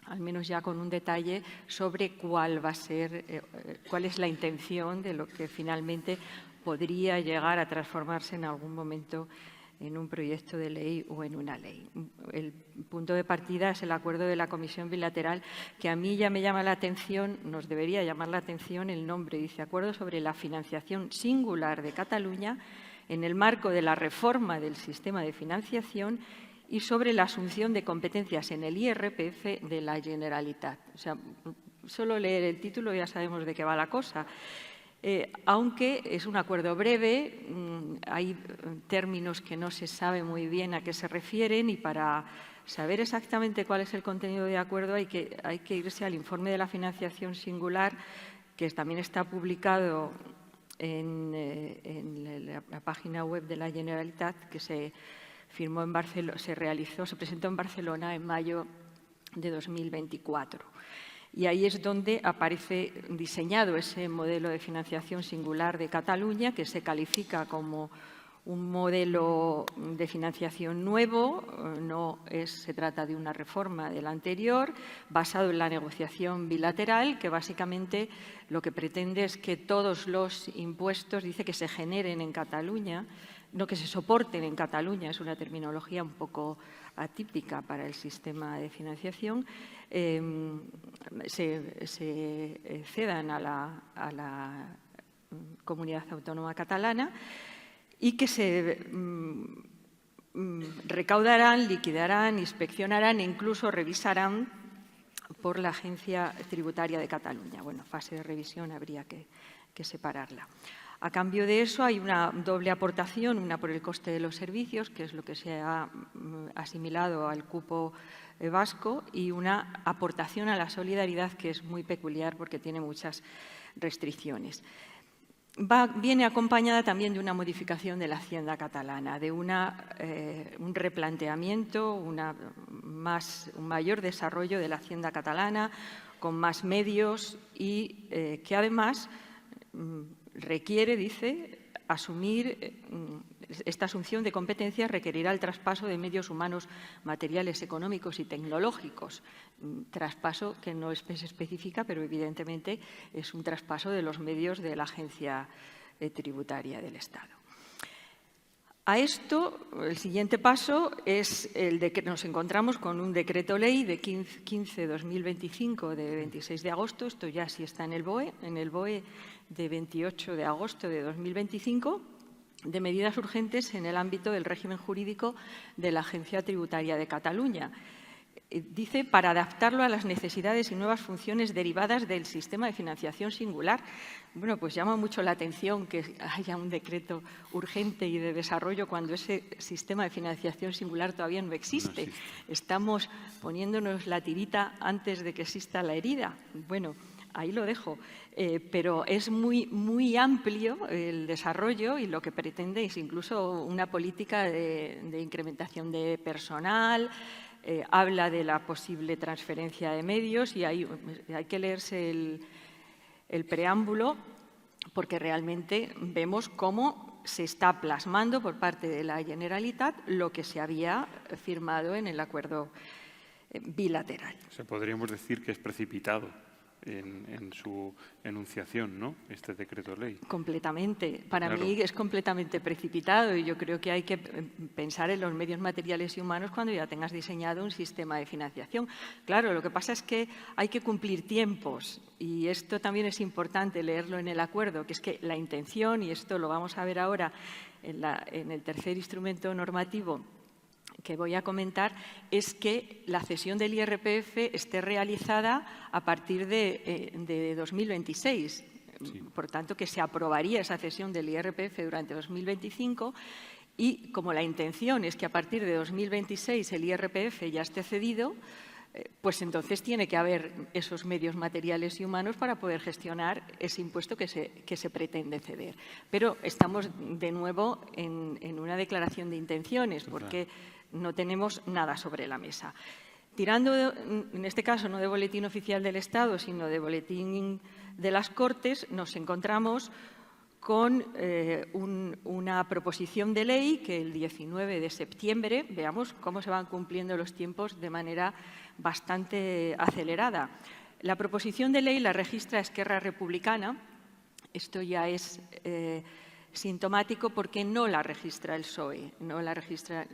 al menos ya con un detalle sobre cuál va a ser, cuál es la intención de lo que finalmente podría llegar a transformarse en algún momento en un proyecto de ley o en una ley. El punto de partida es el acuerdo de la Comisión Bilateral, que a mí ya me llama la atención, nos debería llamar la atención el nombre. Dice Acuerdo sobre la financiación singular de Cataluña en el marco de la reforma del sistema de financiación y sobre la asunción de competencias en el IRPF de la Generalitat. O sea, solo leer el título ya sabemos de qué va la cosa. Aunque es un acuerdo breve, hay términos que no se sabe muy bien a qué se refieren y para saber exactamente cuál es el contenido de acuerdo hay que irse al informe de la financiación singular, que también está publicado en la página web de la Generalitat, que se firmó en Barcelona, se presentó en Barcelona en mayo de 2024. Y ahí es donde aparece diseñado ese modelo de financiación singular de Cataluña, que se califica como un modelo de financiación nuevo, se trata de una reforma del anterior, basado en la negociación bilateral, que básicamente lo que pretende es que todos los impuestos, dice, que se generen en Cataluña, no que se soporten en Cataluña, es una terminología un poco atípica para el sistema de financiación, se cedan a la Comunidad Autónoma Catalana y que se recaudarán, liquidarán, inspeccionarán e incluso revisarán por la Agencia Tributaria de Cataluña. Bueno, fase de revisión habría que separarla. A cambio de eso hay una doble aportación, una por el coste de los servicios, que es lo que se ha asimilado al cupo vasco, y una aportación a la solidaridad que es muy peculiar porque tiene muchas restricciones. Viene acompañada también de una modificación de la Hacienda catalana, de un replanteamiento, un mayor desarrollo de la Hacienda catalana, con más medios y que además requiere, dice, esta asunción de competencias requerirá el traspaso de medios humanos, materiales, económicos y tecnológicos. Traspaso que no se especifica, pero evidentemente es un traspaso de los medios de la Agencia Tributaria del Estado. A esto, el siguiente paso es el de que nos encontramos con un decreto ley de 15/2025 de 26 de agosto, esto ya sí está en el BOE de 28 de agosto de 2025, de medidas urgentes en el ámbito del régimen jurídico de la Agencia Tributaria de Cataluña. Dice, para adaptarlo a las necesidades y nuevas funciones derivadas del sistema de financiación singular. Bueno, pues llama mucho la atención que haya un decreto urgente y de desarrollo cuando ese sistema de financiación singular todavía no existe. Estamos poniéndonos la tirita antes de que exista la herida. Bueno, ahí lo dejo. Pero es muy amplio el desarrollo y lo que pretende es incluso una política de incrementación de personal. Habla de la posible transferencia de medios y hay que leerse el preámbulo porque realmente vemos cómo se está plasmando por parte de la Generalitat lo que se había firmado en el acuerdo bilateral. O sea, podríamos decir que es precipitado. en su enunciación, ¿no?, este decreto ley. Completamente. Para Claro. mí es completamente precipitado y yo creo que hay que pensar en los medios materiales y humanos cuando ya tengas diseñado un sistema de financiación. Claro, lo que pasa es que hay que cumplir tiempos y esto también es importante leerlo en el acuerdo, que es que la intención, y esto lo vamos a ver ahora en el tercer instrumento normativo que voy a comentar, es que la cesión del IRPF esté realizada a partir de 2026. Sí. Por tanto, que se aprobaría esa cesión del IRPF durante 2025 y como la intención es que a partir de 2026 el IRPF ya esté cedido, pues entonces tiene que haber esos medios materiales y humanos para poder gestionar ese impuesto que se pretende ceder. Pero estamos de nuevo en una declaración de intenciones, porque no tenemos nada sobre la mesa. Tirando, en este caso, no de Boletín Oficial del Estado, sino de Boletín de las Cortes, nos encontramos con una proposición de ley que el 19 de septiembre, veamos cómo se van cumpliendo los tiempos de manera bastante acelerada. La proposición de ley la registra Esquerra Republicana. Esto ya es sintomático porque no la registra el PSOE, no la registra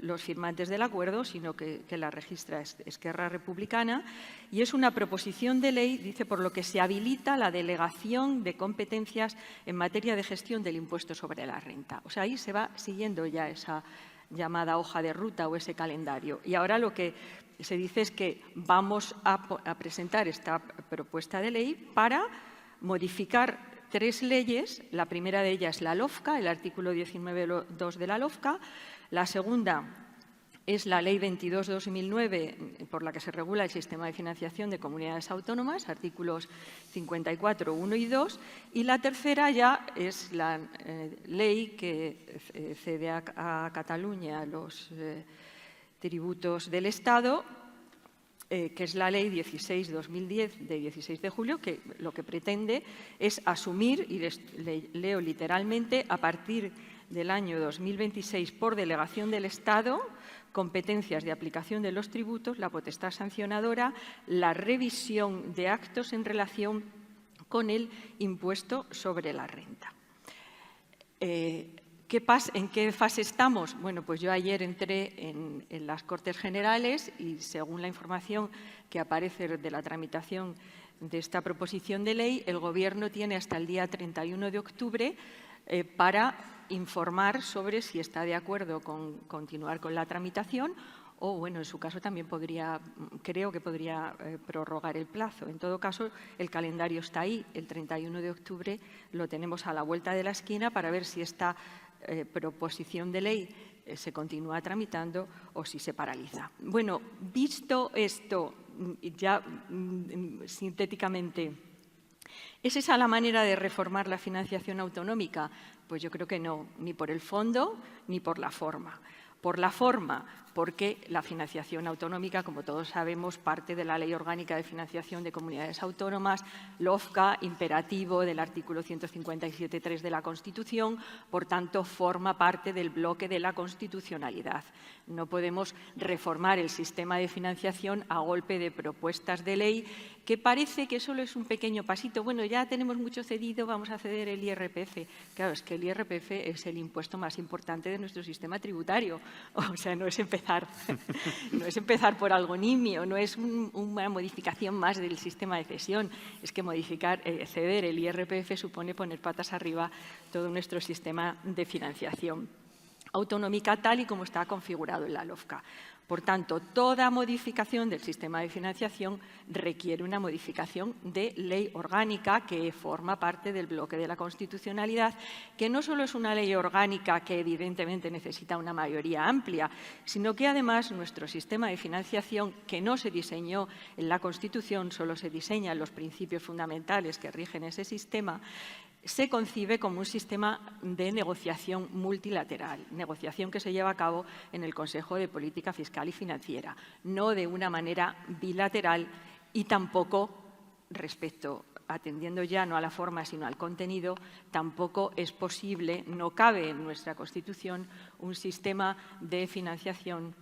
los firmantes del acuerdo, sino que la registra Esquerra Republicana, y es una proposición de ley, dice, por lo que se habilita la delegación de competencias en materia de gestión del impuesto sobre la renta. O sea, ahí se va siguiendo ya esa llamada hoja de ruta o ese calendario. Y ahora lo que se dice es que vamos a presentar esta propuesta de ley para modificar 3 leyes. La primera de ellas es la LOFCA, el artículo 19.2 de la LOFCA. La segunda es la Ley 22/2009, por la que se regula el sistema de financiación de comunidades autónomas, artículos 54, 1 y 2. Y la tercera ya es la ley que cede a Cataluña los tributos del Estado, que es la Ley 16/2010 de 16 de julio, que lo que pretende es asumir, y leo literalmente, a partir del año 2026 por delegación del Estado, competencias de aplicación de los tributos, la potestad sancionadora, la revisión de actos en relación con el impuesto sobre la renta. ¿En qué fase estamos? Bueno, pues yo ayer entré en las Cortes Generales y según la información que aparece de la tramitación de esta proposición de ley, el Gobierno tiene hasta el día 31 de octubre para informar sobre si está de acuerdo con continuar con la tramitación o, bueno, en su caso también creo que podría prorrogar el plazo. En todo caso, el calendario está ahí. El 31 de octubre lo tenemos a la vuelta de la esquina para ver si esta proposición de ley se continúa tramitando o si se paraliza. Bueno, visto esto, ya sintéticamente, ¿es esa la manera de reformar la financiación autonómica? Pues yo creo que no, ni por el fondo ni por la forma. Por la forma, porque la financiación autonómica, como todos sabemos, parte de la Ley Orgánica de Financiación de Comunidades Autónomas, LOFCA, imperativo del artículo 157.3 de la Constitución, por tanto, forma parte del bloque de la constitucionalidad. No podemos reformar el sistema de financiación a golpe de propuestas de ley que parece que solo es un pequeño pasito. Bueno, ya tenemos mucho cedido, vamos a ceder el IRPF. Claro, es que el IRPF es el impuesto más importante de nuestro sistema tributario. O sea, no es empezar por algo nimio, no es una modificación más del sistema de cesión. Es que ceder el IRPF supone poner patas arriba todo nuestro sistema de financiación autonómica tal y como está configurado en la LOFCA. Por tanto, toda modificación del sistema de financiación requiere una modificación de ley orgánica que forma parte del bloque de la constitucionalidad, que no solo es una ley orgánica que evidentemente necesita una mayoría amplia, sino que además nuestro sistema de financiación, que no se diseñó en la Constitución, solo se diseñan los principios fundamentales que rigen ese sistema, se concibe como un sistema de negociación multilateral, negociación que se lleva a cabo en el Consejo de Política Fiscal y Financiera, no de una manera bilateral y tampoco, atendiendo ya no a la forma sino al contenido, tampoco es posible, no cabe en nuestra Constitución un sistema de financiación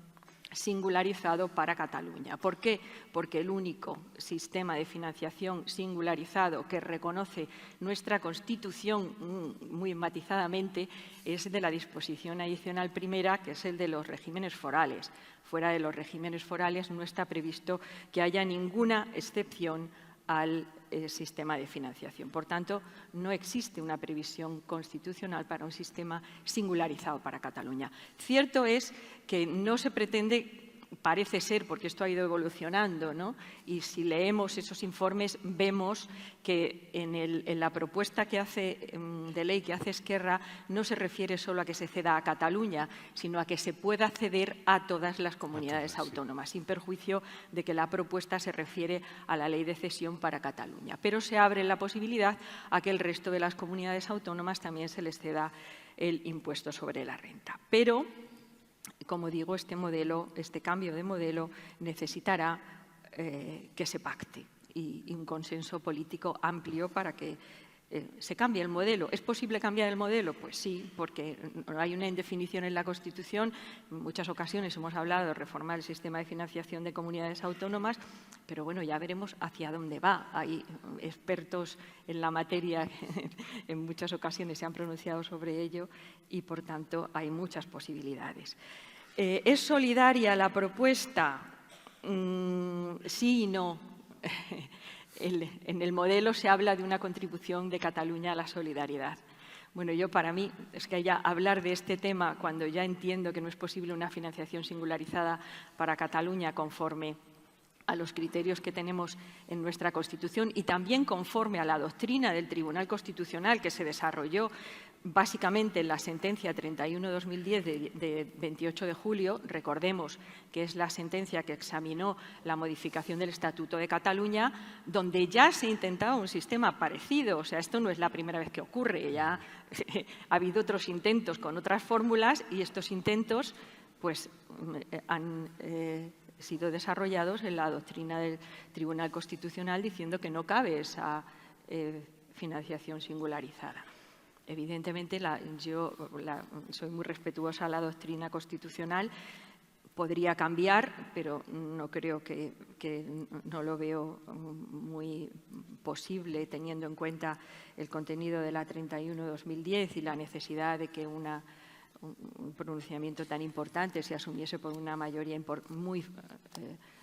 singularizado para Cataluña. ¿Por qué? Porque el único sistema de financiación singularizado que reconoce nuestra Constitución muy matizadamente es de la disposición adicional primera, que es el de los regímenes forales. Fuera de los regímenes forales no está previsto que haya ninguna excepción al sistema de financiación. Por tanto, no existe una previsión constitucional para un sistema singularizado para Cataluña. Cierto es que no se pretende, parece ser, porque esto ha ido evolucionando, ¿no? Y si leemos esos informes vemos que en la propuesta que hace, de ley que hace Esquerra no se refiere solo a que se ceda a Cataluña, sino a que se pueda ceder a todas las comunidades autónomas, sin perjuicio de que la propuesta se refiere a la ley de cesión para Cataluña. Pero se abre la posibilidad a que el resto de las comunidades autónomas también se les ceda el impuesto sobre la renta. Pero, como digo, este cambio de modelo necesitará que se pacte y un consenso político amplio para que se cambie el modelo. ¿Es posible cambiar el modelo? Pues sí, porque hay una indefinición en la Constitución. En muchas ocasiones hemos hablado de reformar el sistema de financiación de comunidades autónomas, pero bueno, ya veremos hacia dónde va. Hay expertos en la materia que en muchas ocasiones se han pronunciado sobre ello y, por tanto, hay muchas posibilidades. ¿Es solidaria la propuesta? Sí y no. En el modelo se habla de una contribución de Cataluña a la solidaridad. Bueno, para mí, es que ya hablar de este tema cuando ya entiendo que no es posible una financiación singularizada para Cataluña conforme a los criterios que tenemos en nuestra Constitución y también conforme a la doctrina del Tribunal Constitucional que se desarrolló básicamente en la sentencia 31/2010 de 28 de julio, recordemos que es la sentencia que examinó la modificación del Estatuto de Cataluña, donde ya se intentaba un sistema parecido. O sea, esto no es la primera vez que ocurre, ya ha habido otros intentos con otras fórmulas y estos intentos pues, han sido desarrollados en la doctrina del Tribunal Constitucional diciendo que no cabe esa financiación singularizada. Evidentemente, yo soy muy respetuosa a la doctrina constitucional. Podría cambiar, pero no creo que no lo veo muy posible teniendo en cuenta el contenido de la 31/2010 y la necesidad de que un pronunciamiento tan importante se asumiese por una mayoría muy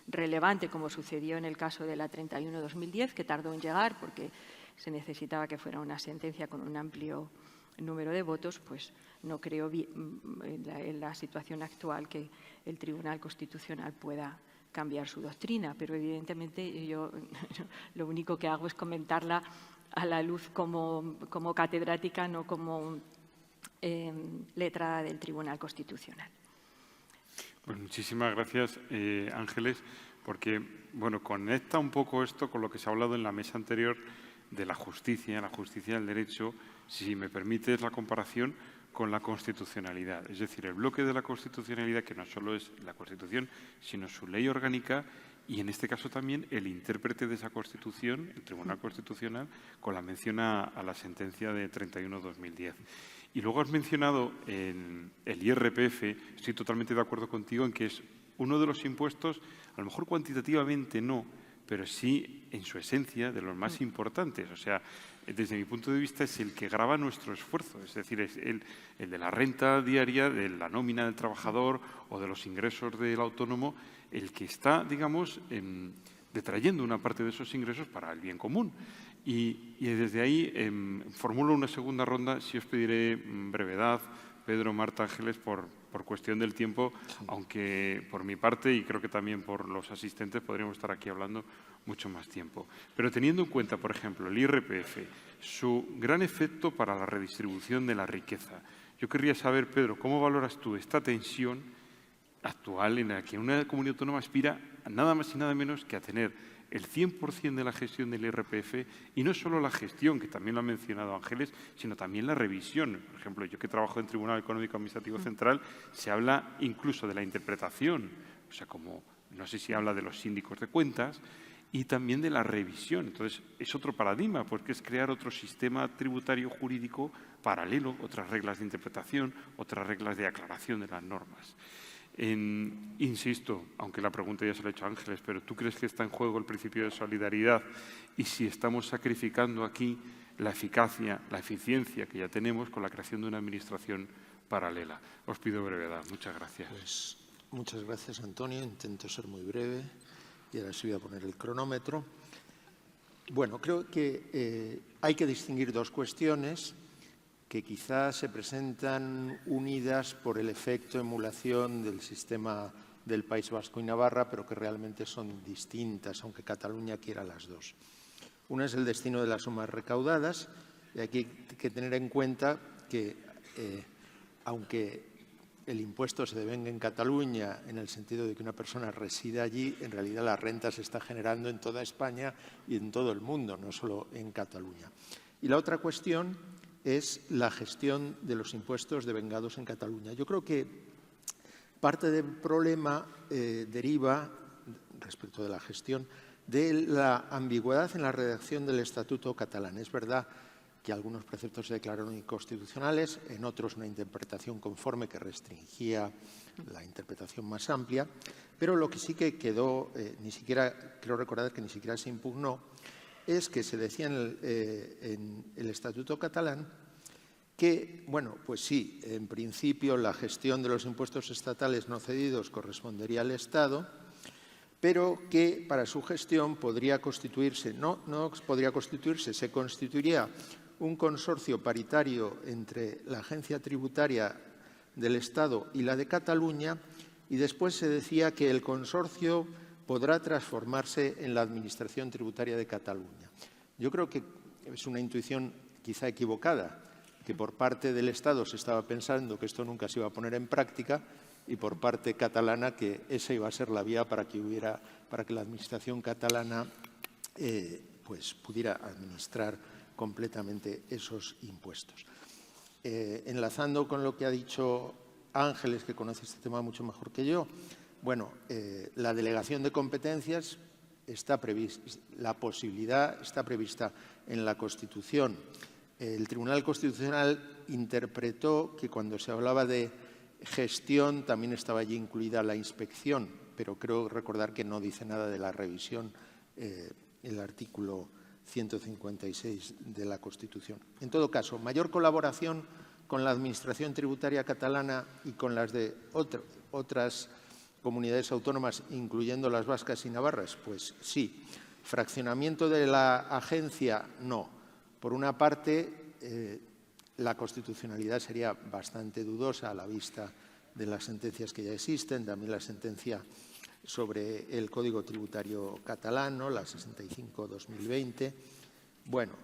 relevante, como sucedió en el caso de la 31/2010, que tardó en llegar porque se necesitaba que fuera una sentencia con un amplio número de votos, pues no creo en la situación actual que el Tribunal Constitucional pueda cambiar su doctrina, pero evidentemente yo lo único que hago es comentarla a la luz como catedrática, no como letrada del Tribunal Constitucional. Pues muchísimas gracias, Ángeles, porque bueno, conecta un poco esto con lo que se ha hablado en la mesa anterior de la justicia del derecho, si me permites la comparación con la constitucionalidad. Es decir, el bloque de la constitucionalidad, que no solo es la Constitución, sino su ley orgánica y, en este caso, también el intérprete de esa Constitución, el Tribunal Constitucional, con la mención a la sentencia de 31/2010. Y luego has mencionado el IRPF. Estoy totalmente de acuerdo contigo en que es uno de los impuestos, a lo mejor cuantitativamente no, pero sí en su esencia de los más importantes. O sea, desde mi punto de vista es el que grava nuestro esfuerzo, es decir, es el de la renta diaria, de la nómina del trabajador o de los ingresos del autónomo, el que está, digamos, detrayendo una parte de esos ingresos para el bien común. Y desde ahí formulo una segunda ronda, si os pediré brevedad, Pedro, Marta, Ángeles, por cuestión del tiempo, aunque por mi parte y creo que también por los asistentes podríamos estar aquí hablando mucho más tiempo. Pero teniendo en cuenta, por ejemplo, el IRPF, su gran efecto para la redistribución de la riqueza. Yo querría saber, Pedro, ¿cómo valoras tú esta tensión actual en la que una comunidad autónoma aspira a nada más y nada menos que a tener el 100% de la gestión del IRPF y no solo la gestión, que también lo ha mencionado Ángeles, sino también la revisión? Por ejemplo, yo que trabajo en Tribunal Económico Administrativo Central, se habla incluso de la interpretación, o sea, como no sé si habla de los síndicos de cuentas, y también de la revisión. Entonces, es otro paradigma, porque es crear otro sistema tributario jurídico paralelo, otras reglas de interpretación, otras reglas de aclaración de las normas. Insisto, aunque la pregunta ya se la he hecho a Ángeles, pero ¿tú crees que está en juego el principio de solidaridad? Y si estamos sacrificando aquí la eficacia, la eficiencia que ya tenemos con la creación de una administración paralela. Os pido brevedad. Muchas gracias. Pues, muchas gracias, Antonio. Intento ser muy breve y ahora sí voy a poner el cronómetro. Bueno, creo que hay que distinguir dos cuestiones que quizás se presentan unidas por el efecto emulación del sistema del País Vasco y Navarra, pero que realmente son distintas, aunque Cataluña quiera las dos. Una es el destino de las sumas recaudadas, y aquí hay que tener en cuenta que, aunque el impuesto se devenga en Cataluña en el sentido de que una persona reside allí, en realidad la renta se está generando en toda España y en todo el mundo, no solo en Cataluña. Y la otra cuestión es la gestión de los impuestos devengados en Cataluña. Yo creo que parte del problema deriva, respecto de la gestión, de la ambigüedad en la redacción del Estatuto catalán. Es verdad que algunos preceptos se declararon inconstitucionales, en otros una interpretación conforme que restringía la interpretación más amplia, pero lo que sí que quedó, creo recordar que ni siquiera se impugnó, es que se decía en el Estatuto catalán que, bueno, pues sí, en principio la gestión de los impuestos estatales no cedidos correspondería al Estado, pero que para su gestión podría constituirse, no podría constituirse, se constituiría un consorcio paritario entre la agencia tributaria del Estado y la de Cataluña, y después se decía que el consorcio podrá transformarse en la Administración Tributaria de Cataluña. Yo creo que es una intuición quizá equivocada, que por parte del Estado se estaba pensando que esto nunca se iba a poner en práctica y por parte catalana que esa iba a ser la vía para que la Administración catalana pues pudiera administrar completamente esos impuestos. Enlazando con lo que ha dicho Ángeles, que conoce este tema mucho mejor que yo, bueno, la delegación de competencias está prevista, la posibilidad está prevista en la Constitución. El Tribunal Constitucional interpretó que cuando se hablaba de gestión también estaba allí incluida la inspección, pero creo recordar que no dice nada de la revisión el artículo 156 de la Constitución. En todo caso, mayor colaboración con la Administración Tributaria catalana y con las de otras comunidades autónomas, incluyendo las vascas y navarras, pues sí. Fraccionamiento de la agencia, no. Por una parte, la constitucionalidad sería bastante dudosa a la vista de las sentencias que ya existen, también la sentencia sobre el Código Tributario catalán, ¿no? La 65-2020. Bueno,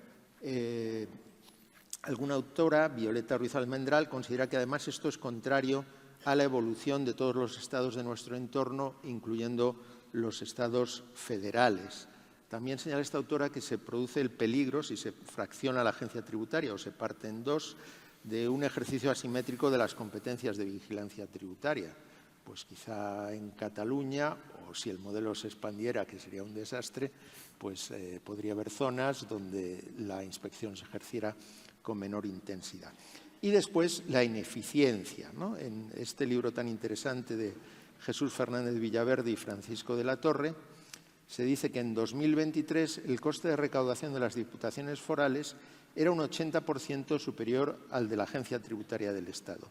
alguna autora, Violeta Ruiz Almendral, considera que además esto es contrario a la evolución de todos los estados de nuestro entorno, incluyendo los estados federales. También señala esta autora que se produce el peligro, si se fracciona la agencia tributaria o se parte en dos, de un ejercicio asimétrico de las competencias de vigilancia tributaria. Pues quizá en Cataluña, o si el modelo se expandiera, que sería un desastre, pues podría haber zonas donde la inspección se ejerciera con menor intensidad. Y después la ineficiencia, ¿no? En este libro tan interesante de Jesús Fernández Villaverde y Francisco de la Torre, se dice que en 2023 el coste de recaudación de las diputaciones forales era un 80% superior al de la Agencia Tributaria del Estado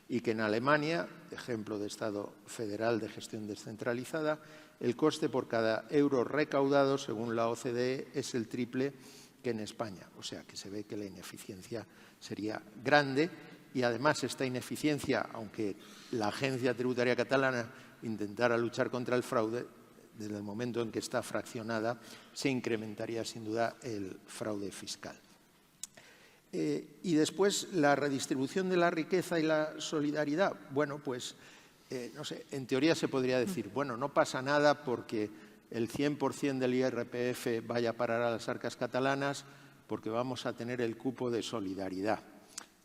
y que en Alemania, ejemplo de Estado federal de gestión descentralizada, el coste por cada euro recaudado, según la OCDE, es el triple que en España. O sea, que se ve que la ineficiencia sería grande y además esta ineficiencia, aunque la Agencia Tributaria Catalana intentara luchar contra el fraude, desde el momento en que está fraccionada, se incrementaría sin duda el fraude fiscal. Y después, la redistribución de la riqueza y la solidaridad. Bueno, pues, no sé, en teoría se podría decir, bueno, no pasa nada porque el 100% del IRPF vaya a parar a las arcas catalanas porque vamos a tener el cupo de solidaridad.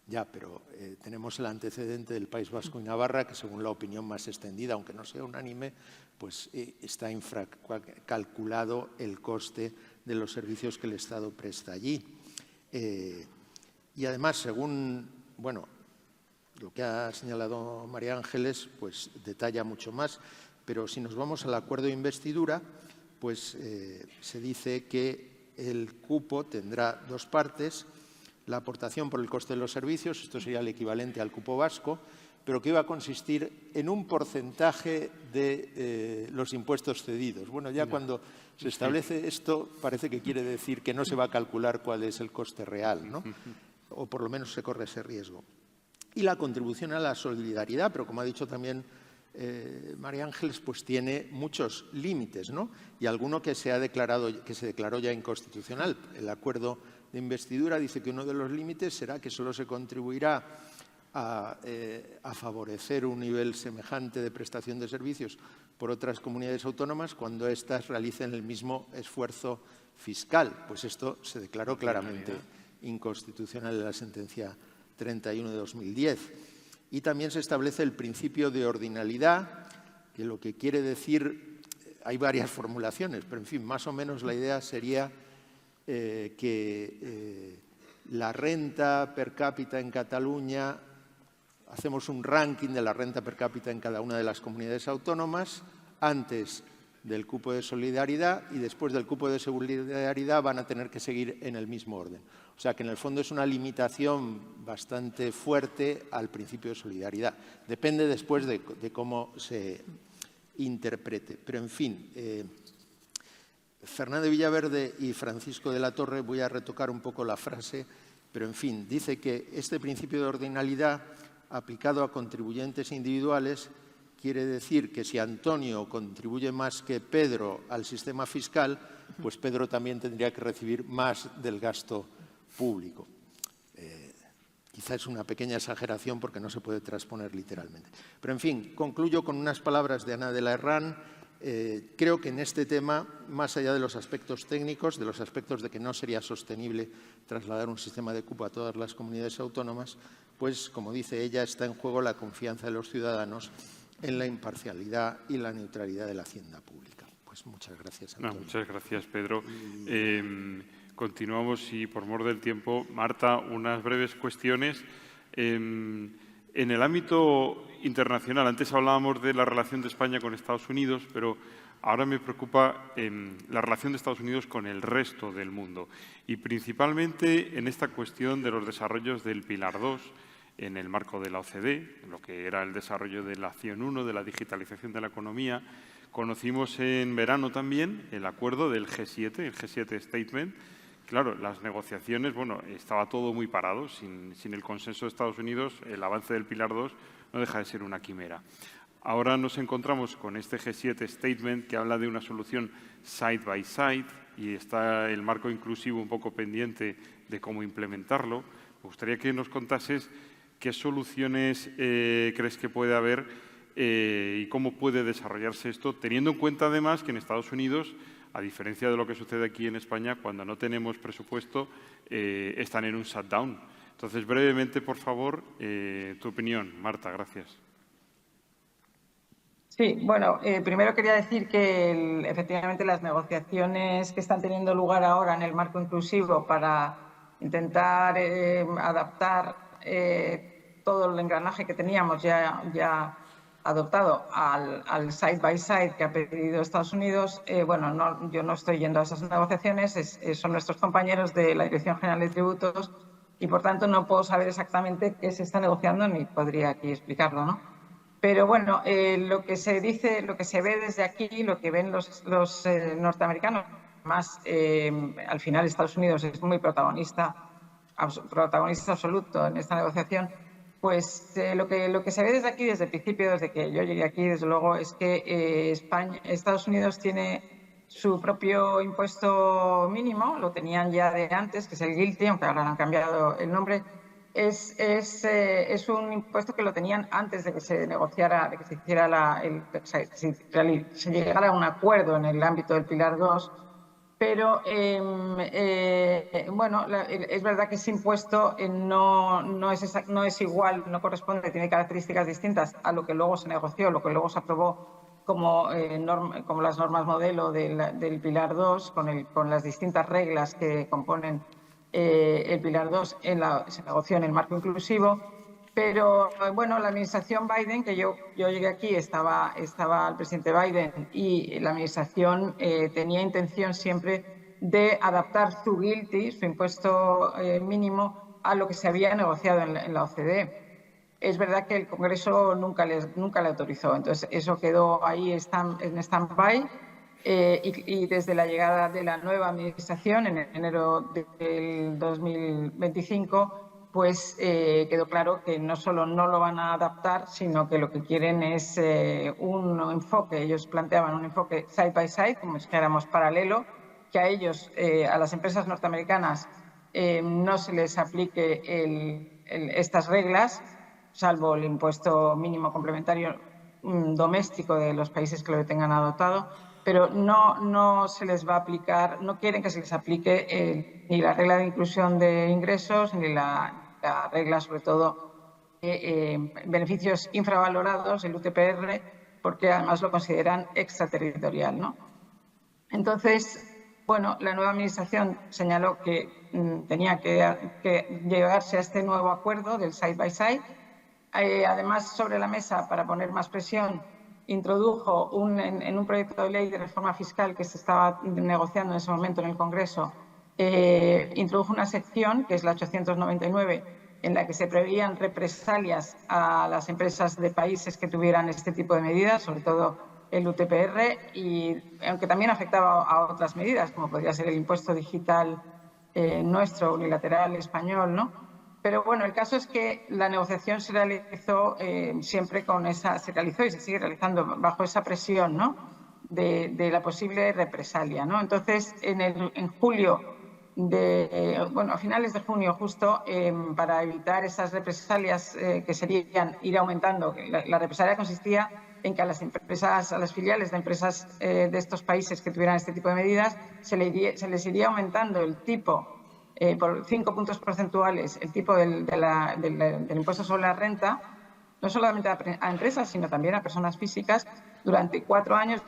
Ya, pero tenemos el antecedente del País Vasco y Navarra, que según la opinión más extendida, aunque no sea unánime, pues está infracalculado el coste de los servicios que el Estado presta allí. Y además, según, bueno, Lo que ha señalado María Ángeles pues detalla mucho más, pero si nos vamos al acuerdo de investidura, pues se dice que el cupo tendrá dos partes: la aportación por el coste de los servicios, esto sería el equivalente al cupo vasco, pero que iba a consistir en un porcentaje de los impuestos cedidos. Bueno, ya cuando se establece esto, parece que quiere decir que no se va a calcular cuál es el coste real, ¿no? O por lo menos se corre ese riesgo. Y la contribución a la solidaridad, pero como ha dicho también María Ángeles, pues tiene muchos límites, ¿no? Y alguno que se declaró ya inconstitucional. El acuerdo de investidura dice que uno de los límites será que solo se contribuirá a favorecer un nivel semejante de prestación de servicios por otras comunidades autónomas cuando éstas realicen el mismo esfuerzo fiscal. Pues esto se declaró claramente inconstitucional en la sentencia 31 de 2010. Y también se establece el principio de ordinalidad, que lo que quiere decir, hay varias formulaciones, pero en fin, más o menos la idea sería que la renta per cápita en Cataluña, hacemos un ranking de la renta per cápita en cada una de las comunidades autónomas, antes del cupo de solidaridad y después del cupo de solidaridad van a tener que seguir en el mismo orden. O sea que en el fondo es una limitación bastante fuerte al principio de solidaridad. Depende después de cómo se interprete. Pero en fin, Fernández Villaverde y Francisco de la Torre, voy a retocar un poco la frase, pero en fin, dice que este principio de ordinalidad aplicado a contribuyentes individuales quiere decir que si Antonio contribuye más que Pedro al sistema fiscal, pues Pedro también tendría que recibir más del gasto público. Quizá es una pequeña exageración porque no se puede transponer literalmente. Pero, en fin, concluyo con unas palabras de Ana de la Herrán. Creo que en este tema, más allá de los aspectos técnicos, de los aspectos de que no sería sostenible trasladar un sistema de cupo a todas las comunidades autónomas, pues, como dice ella, está en juego la confianza de los ciudadanos en la imparcialidad y la neutralidad de la hacienda pública. Pues muchas gracias, Antonio. Muchas gracias, Pedro. Continuamos y, por mor del tiempo, Marta, unas breves cuestiones. En el ámbito internacional, antes hablábamos de la relación de España con Estados Unidos, pero ahora me preocupa la relación de Estados Unidos con el resto del mundo y principalmente en esta cuestión de los desarrollos del Pilar 2 en el marco de la OCDE, en lo que era el desarrollo de la acción 1, de la digitalización de la economía. Conocimos en verano también el acuerdo del G7, el G7 Statement. Claro, las negociaciones, bueno, estaba todo muy parado. Sin el consenso de Estados Unidos, el avance del Pilar 2 no deja de ser una quimera. Ahora nos encontramos con este G7 Statement que habla de una solución side by side y está el marco inclusivo un poco pendiente de cómo implementarlo. Me gustaría que nos contases qué soluciones crees que puede haber y cómo puede desarrollarse esto, teniendo en cuenta además que en Estados Unidos, a diferencia de lo que sucede aquí en España, cuando no tenemos presupuesto, están en un shutdown. Entonces, brevemente, por favor, tu opinión. Marta, gracias. Sí, bueno, primero quería decir que efectivamente las negociaciones que están teniendo lugar ahora en el marco inclusivo para intentar adaptar todo el engranaje que teníamos ya adoptado al side by side que ha pedido Estados Unidos, bueno, yo no estoy yendo a esas negociaciones, son nuestros compañeros de la Dirección General de Tributos y, por tanto, no puedo saber exactamente qué se está negociando ni podría aquí explicarlo, ¿no? Pero, bueno, lo que se dice, lo que se ve desde aquí, lo que ven los norteamericanos, más al final Estados Unidos es muy protagonista absoluto en esta negociación, pues lo que se ve desde aquí, desde el principio, desde que yo llegué aquí, desde luego, es que Estados Unidos tiene su propio impuesto mínimo, lo tenían ya de antes, que es el GILTI, aunque ahora han cambiado el nombre. Es un impuesto que lo tenían antes de que se negociara, de que se hiciera se llegara a un acuerdo en el ámbito del Pilar 2. Pero, bueno, es verdad que ese impuesto no es igual, no corresponde, tiene características distintas a lo que luego se negoció, lo que luego se aprobó como las normas modelo del Pilar 2, con las distintas reglas que componen el Pilar 2 se negoció en el marco inclusivo. Pero, bueno, la administración Biden, que yo llegué aquí, estaba el presidente Biden y la administración tenía intención siempre de adaptar su GILTI, su impuesto mínimo, a lo que se había negociado en la OCDE. Es verdad que el Congreso nunca le autorizó, entonces eso quedó ahí en stand-by y desde la llegada de la nueva administración en enero del 2025 pues quedó claro que no solo no lo van a adaptar, sino que lo que quieren es un enfoque. Ellos planteaban un enfoque side by side, como si dijéramos paralelo, que a ellos, a las empresas norteamericanas, no se les aplique estas reglas, salvo el impuesto mínimo complementario doméstico de los países que lo tengan adoptado, pero no se les va a aplicar, no quieren que se les aplique ni la regla de inclusión de ingresos, ni la regla, sobre todo, de beneficios infravalorados, el UTPR, porque además lo consideran extraterritorial, ¿no? Entonces, bueno, la nueva administración señaló que tenía que llegarse a este nuevo acuerdo del side by side. Además, sobre la mesa, para poner más presión, introdujo en un proyecto de ley de reforma fiscal que se estaba negociando en ese momento en el Congreso, introdujo una sección, que es la 899, en la que se preveían represalias a las empresas de países que tuvieran este tipo de medidas, sobre todo el UTPR, y aunque también afectaba a otras medidas, como podría ser el impuesto digital nuestro, unilateral, español, ¿no? Pero bueno, el caso es que la negociación se realizó siempre se realizó y se sigue realizando bajo esa presión, ¿no? de la posible represalia, ¿no? Entonces, en julio, a finales de junio justo, para evitar esas represalias que serían ir aumentando, la represalia consistía en que a las filiales de empresas de estos países que tuvieran este tipo de medidas se les iría aumentando el tipo por 5 puntos porcentuales el tipo del impuesto sobre la renta, no solamente a empresas, sino también a personas físicas, durante 4 años,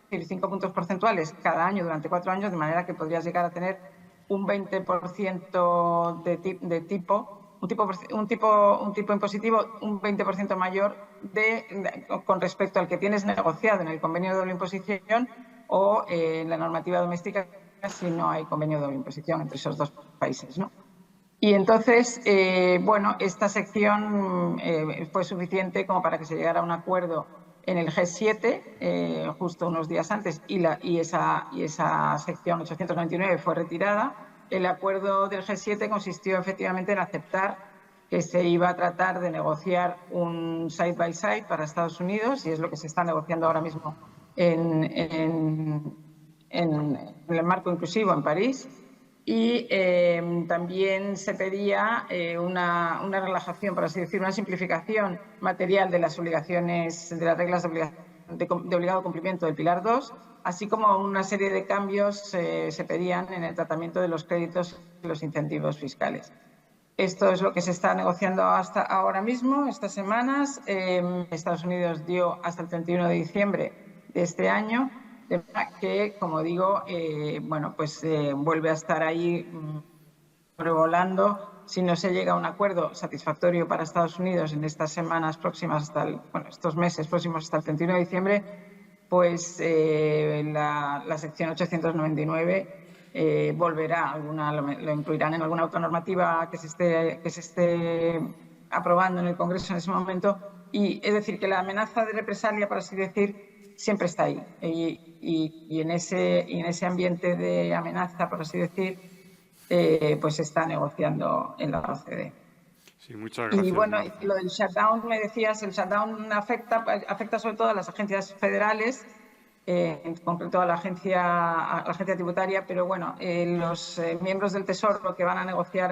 es decir, 5 puntos porcentuales cada año durante 4 años, de manera que podrías llegar a tener un 20% de tipo, un tipo impositivo un 20% mayor con respecto al que tienes negociado en el convenio de doble imposición o en la normativa doméstica si no hay convenio de doble imposición entre esos dos países, ¿no? Y entonces, bueno, esta sección fue suficiente como para que se llegara a un acuerdo en el G7, justo unos días antes, y esa sección 899 fue retirada. El acuerdo del G7 consistió efectivamente en aceptar que se iba a tratar de negociar un side by side para Estados Unidos, y es lo que se está negociando ahora mismo en el marco inclusivo en París. Y también se pedía una relajación, por así decir, una simplificación material de las obligaciones, de las reglas de obligado cumplimiento del Pilar 2, así como una serie de cambios se pedían en el tratamiento de los créditos y los incentivos fiscales. Esto es lo que se está negociando hasta ahora mismo, estas semanas. Estados Unidos dio hasta el 31 de diciembre de este año, de manera que, como digo, bueno, pues vuelve a estar ahí sobrevolando. Si no se llega a un acuerdo satisfactorio para Estados Unidos en estas semanas próximas, estos meses próximos hasta el 31 de diciembre, pues la sección 899 volverá, lo incluirán en alguna otra normativa que se esté aprobando en el Congreso en ese momento. Y es decir, que la amenaza de represalia, por así decir, siempre está ahí. Y en ese ambiente de amenaza, por así decir, pues se está negociando en la OCDE. Sí, muchas gracias. Y bueno, lo del shutdown, me decías, el shutdown afecta sobre todo a las agencias federales, en concreto a la agencia tributaria, pero bueno, los miembros del Tesoro que van a negociar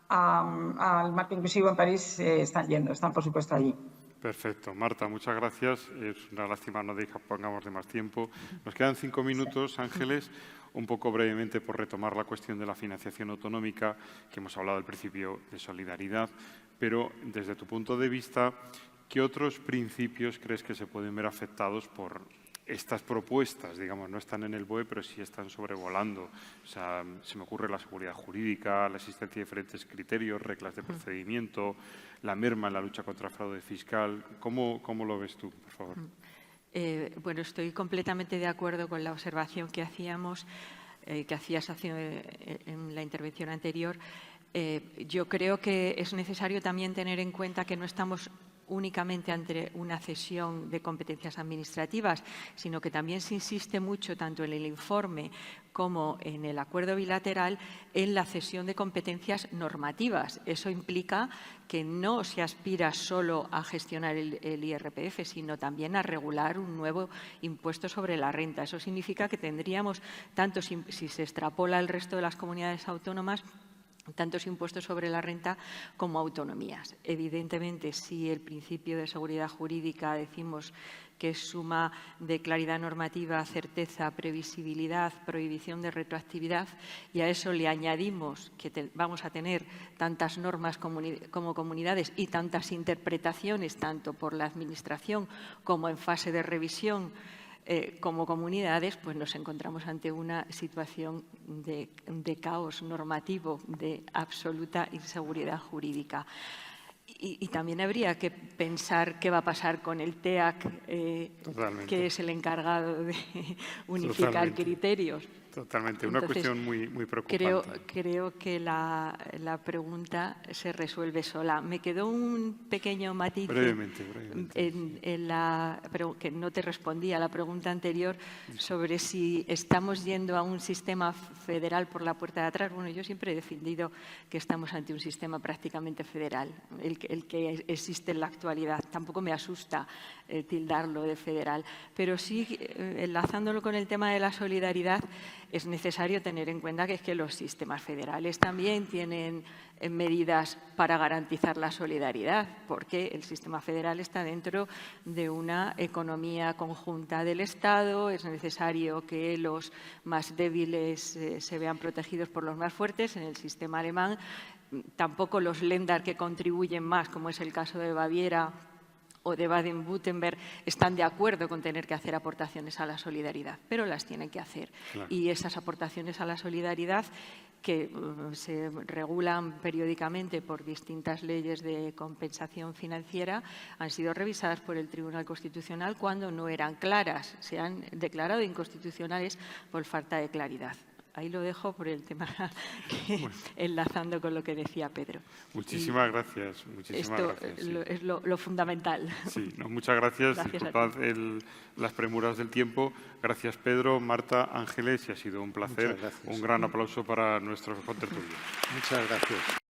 al marco inclusivo en París están por supuesto allí. Perfecto. Marta, muchas gracias. Es una lástima no pongamos de más tiempo. Nos quedan 5 minutos, Ángeles. Un poco brevemente por retomar la cuestión de la financiación autonómica, que hemos hablado al principio de solidaridad, pero desde tu punto de vista, ¿qué otros principios crees que se pueden ver afectados por estas propuestas, digamos, no están en el BOE, pero sí están sobrevolando. O sea, se me ocurre la seguridad jurídica, la existencia de diferentes criterios, reglas de procedimiento, la merma en la lucha contra el fraude fiscal. ¿Cómo lo ves tú, por favor? Bueno, estoy completamente de acuerdo con la observación que hacías en la intervención anterior. Yo creo que es necesario también tener en cuenta que no estamos únicamente ante una cesión de competencias administrativas, sino que también se insiste mucho, tanto en el informe como en el acuerdo bilateral, en la cesión de competencias normativas. Eso implica que no se aspira solo a gestionar el IRPF, sino también a regular un nuevo impuesto sobre la renta. Eso significa que tendríamos, tanto si se extrapola al resto de las comunidades autónomas, tantos impuestos sobre la renta como autonomías. Evidentemente, si el principio de seguridad jurídica decimos que es suma de claridad normativa, certeza, previsibilidad, prohibición de retroactividad, y a eso le añadimos que vamos a tener tantas normas como comunidades y tantas interpretaciones, tanto por la Administración como en fase de revisión, como comunidades, pues nos encontramos ante una situación de caos normativo, de absoluta inseguridad jurídica. Y también habría que pensar qué va a pasar con el TEAC, que es el encargado de unificar criterios. Totalmente, una cuestión muy preocupante. Creo que la pregunta se resuelve sola. Me quedó un pequeño matiz brevemente. Que no te respondí a la pregunta anterior sobre si estamos yendo a un sistema federal por la puerta de atrás. Bueno, yo siempre he defendido que estamos ante un sistema prácticamente federal, el que existe en la actualidad. Tampoco me asusta tildarlo de federal, pero sí, enlazándolo con el tema de la solidaridad, es necesario tener en cuenta que es que los sistemas federales también tienen medidas para garantizar la solidaridad, porque el sistema federal está dentro de una economía conjunta del Estado. Es necesario que los más débiles se vean protegidos por los más fuertes. En el sistema alemán, tampoco los Länder que contribuyen más, como es el caso de Baviera o de Baden-Württemberg, están de acuerdo con tener que hacer aportaciones a la solidaridad, pero las tienen que hacer. Claro. Y esas aportaciones a la solidaridad, que se regulan periódicamente por distintas leyes de compensación financiera, han sido revisadas por el Tribunal Constitucional cuando no eran claras. Se han declarado inconstitucionales por falta de claridad. Ahí lo dejo por el tema enlazando con lo que decía Pedro. Muchísimas gracias. Esto es lo fundamental. Sí, muchas gracias. Disculpad las premuras del tiempo. Gracias, Pedro, Marta, Ángeles, y ha sido un placer. Un gran aplauso para nuestros contertulios. Muchas gracias.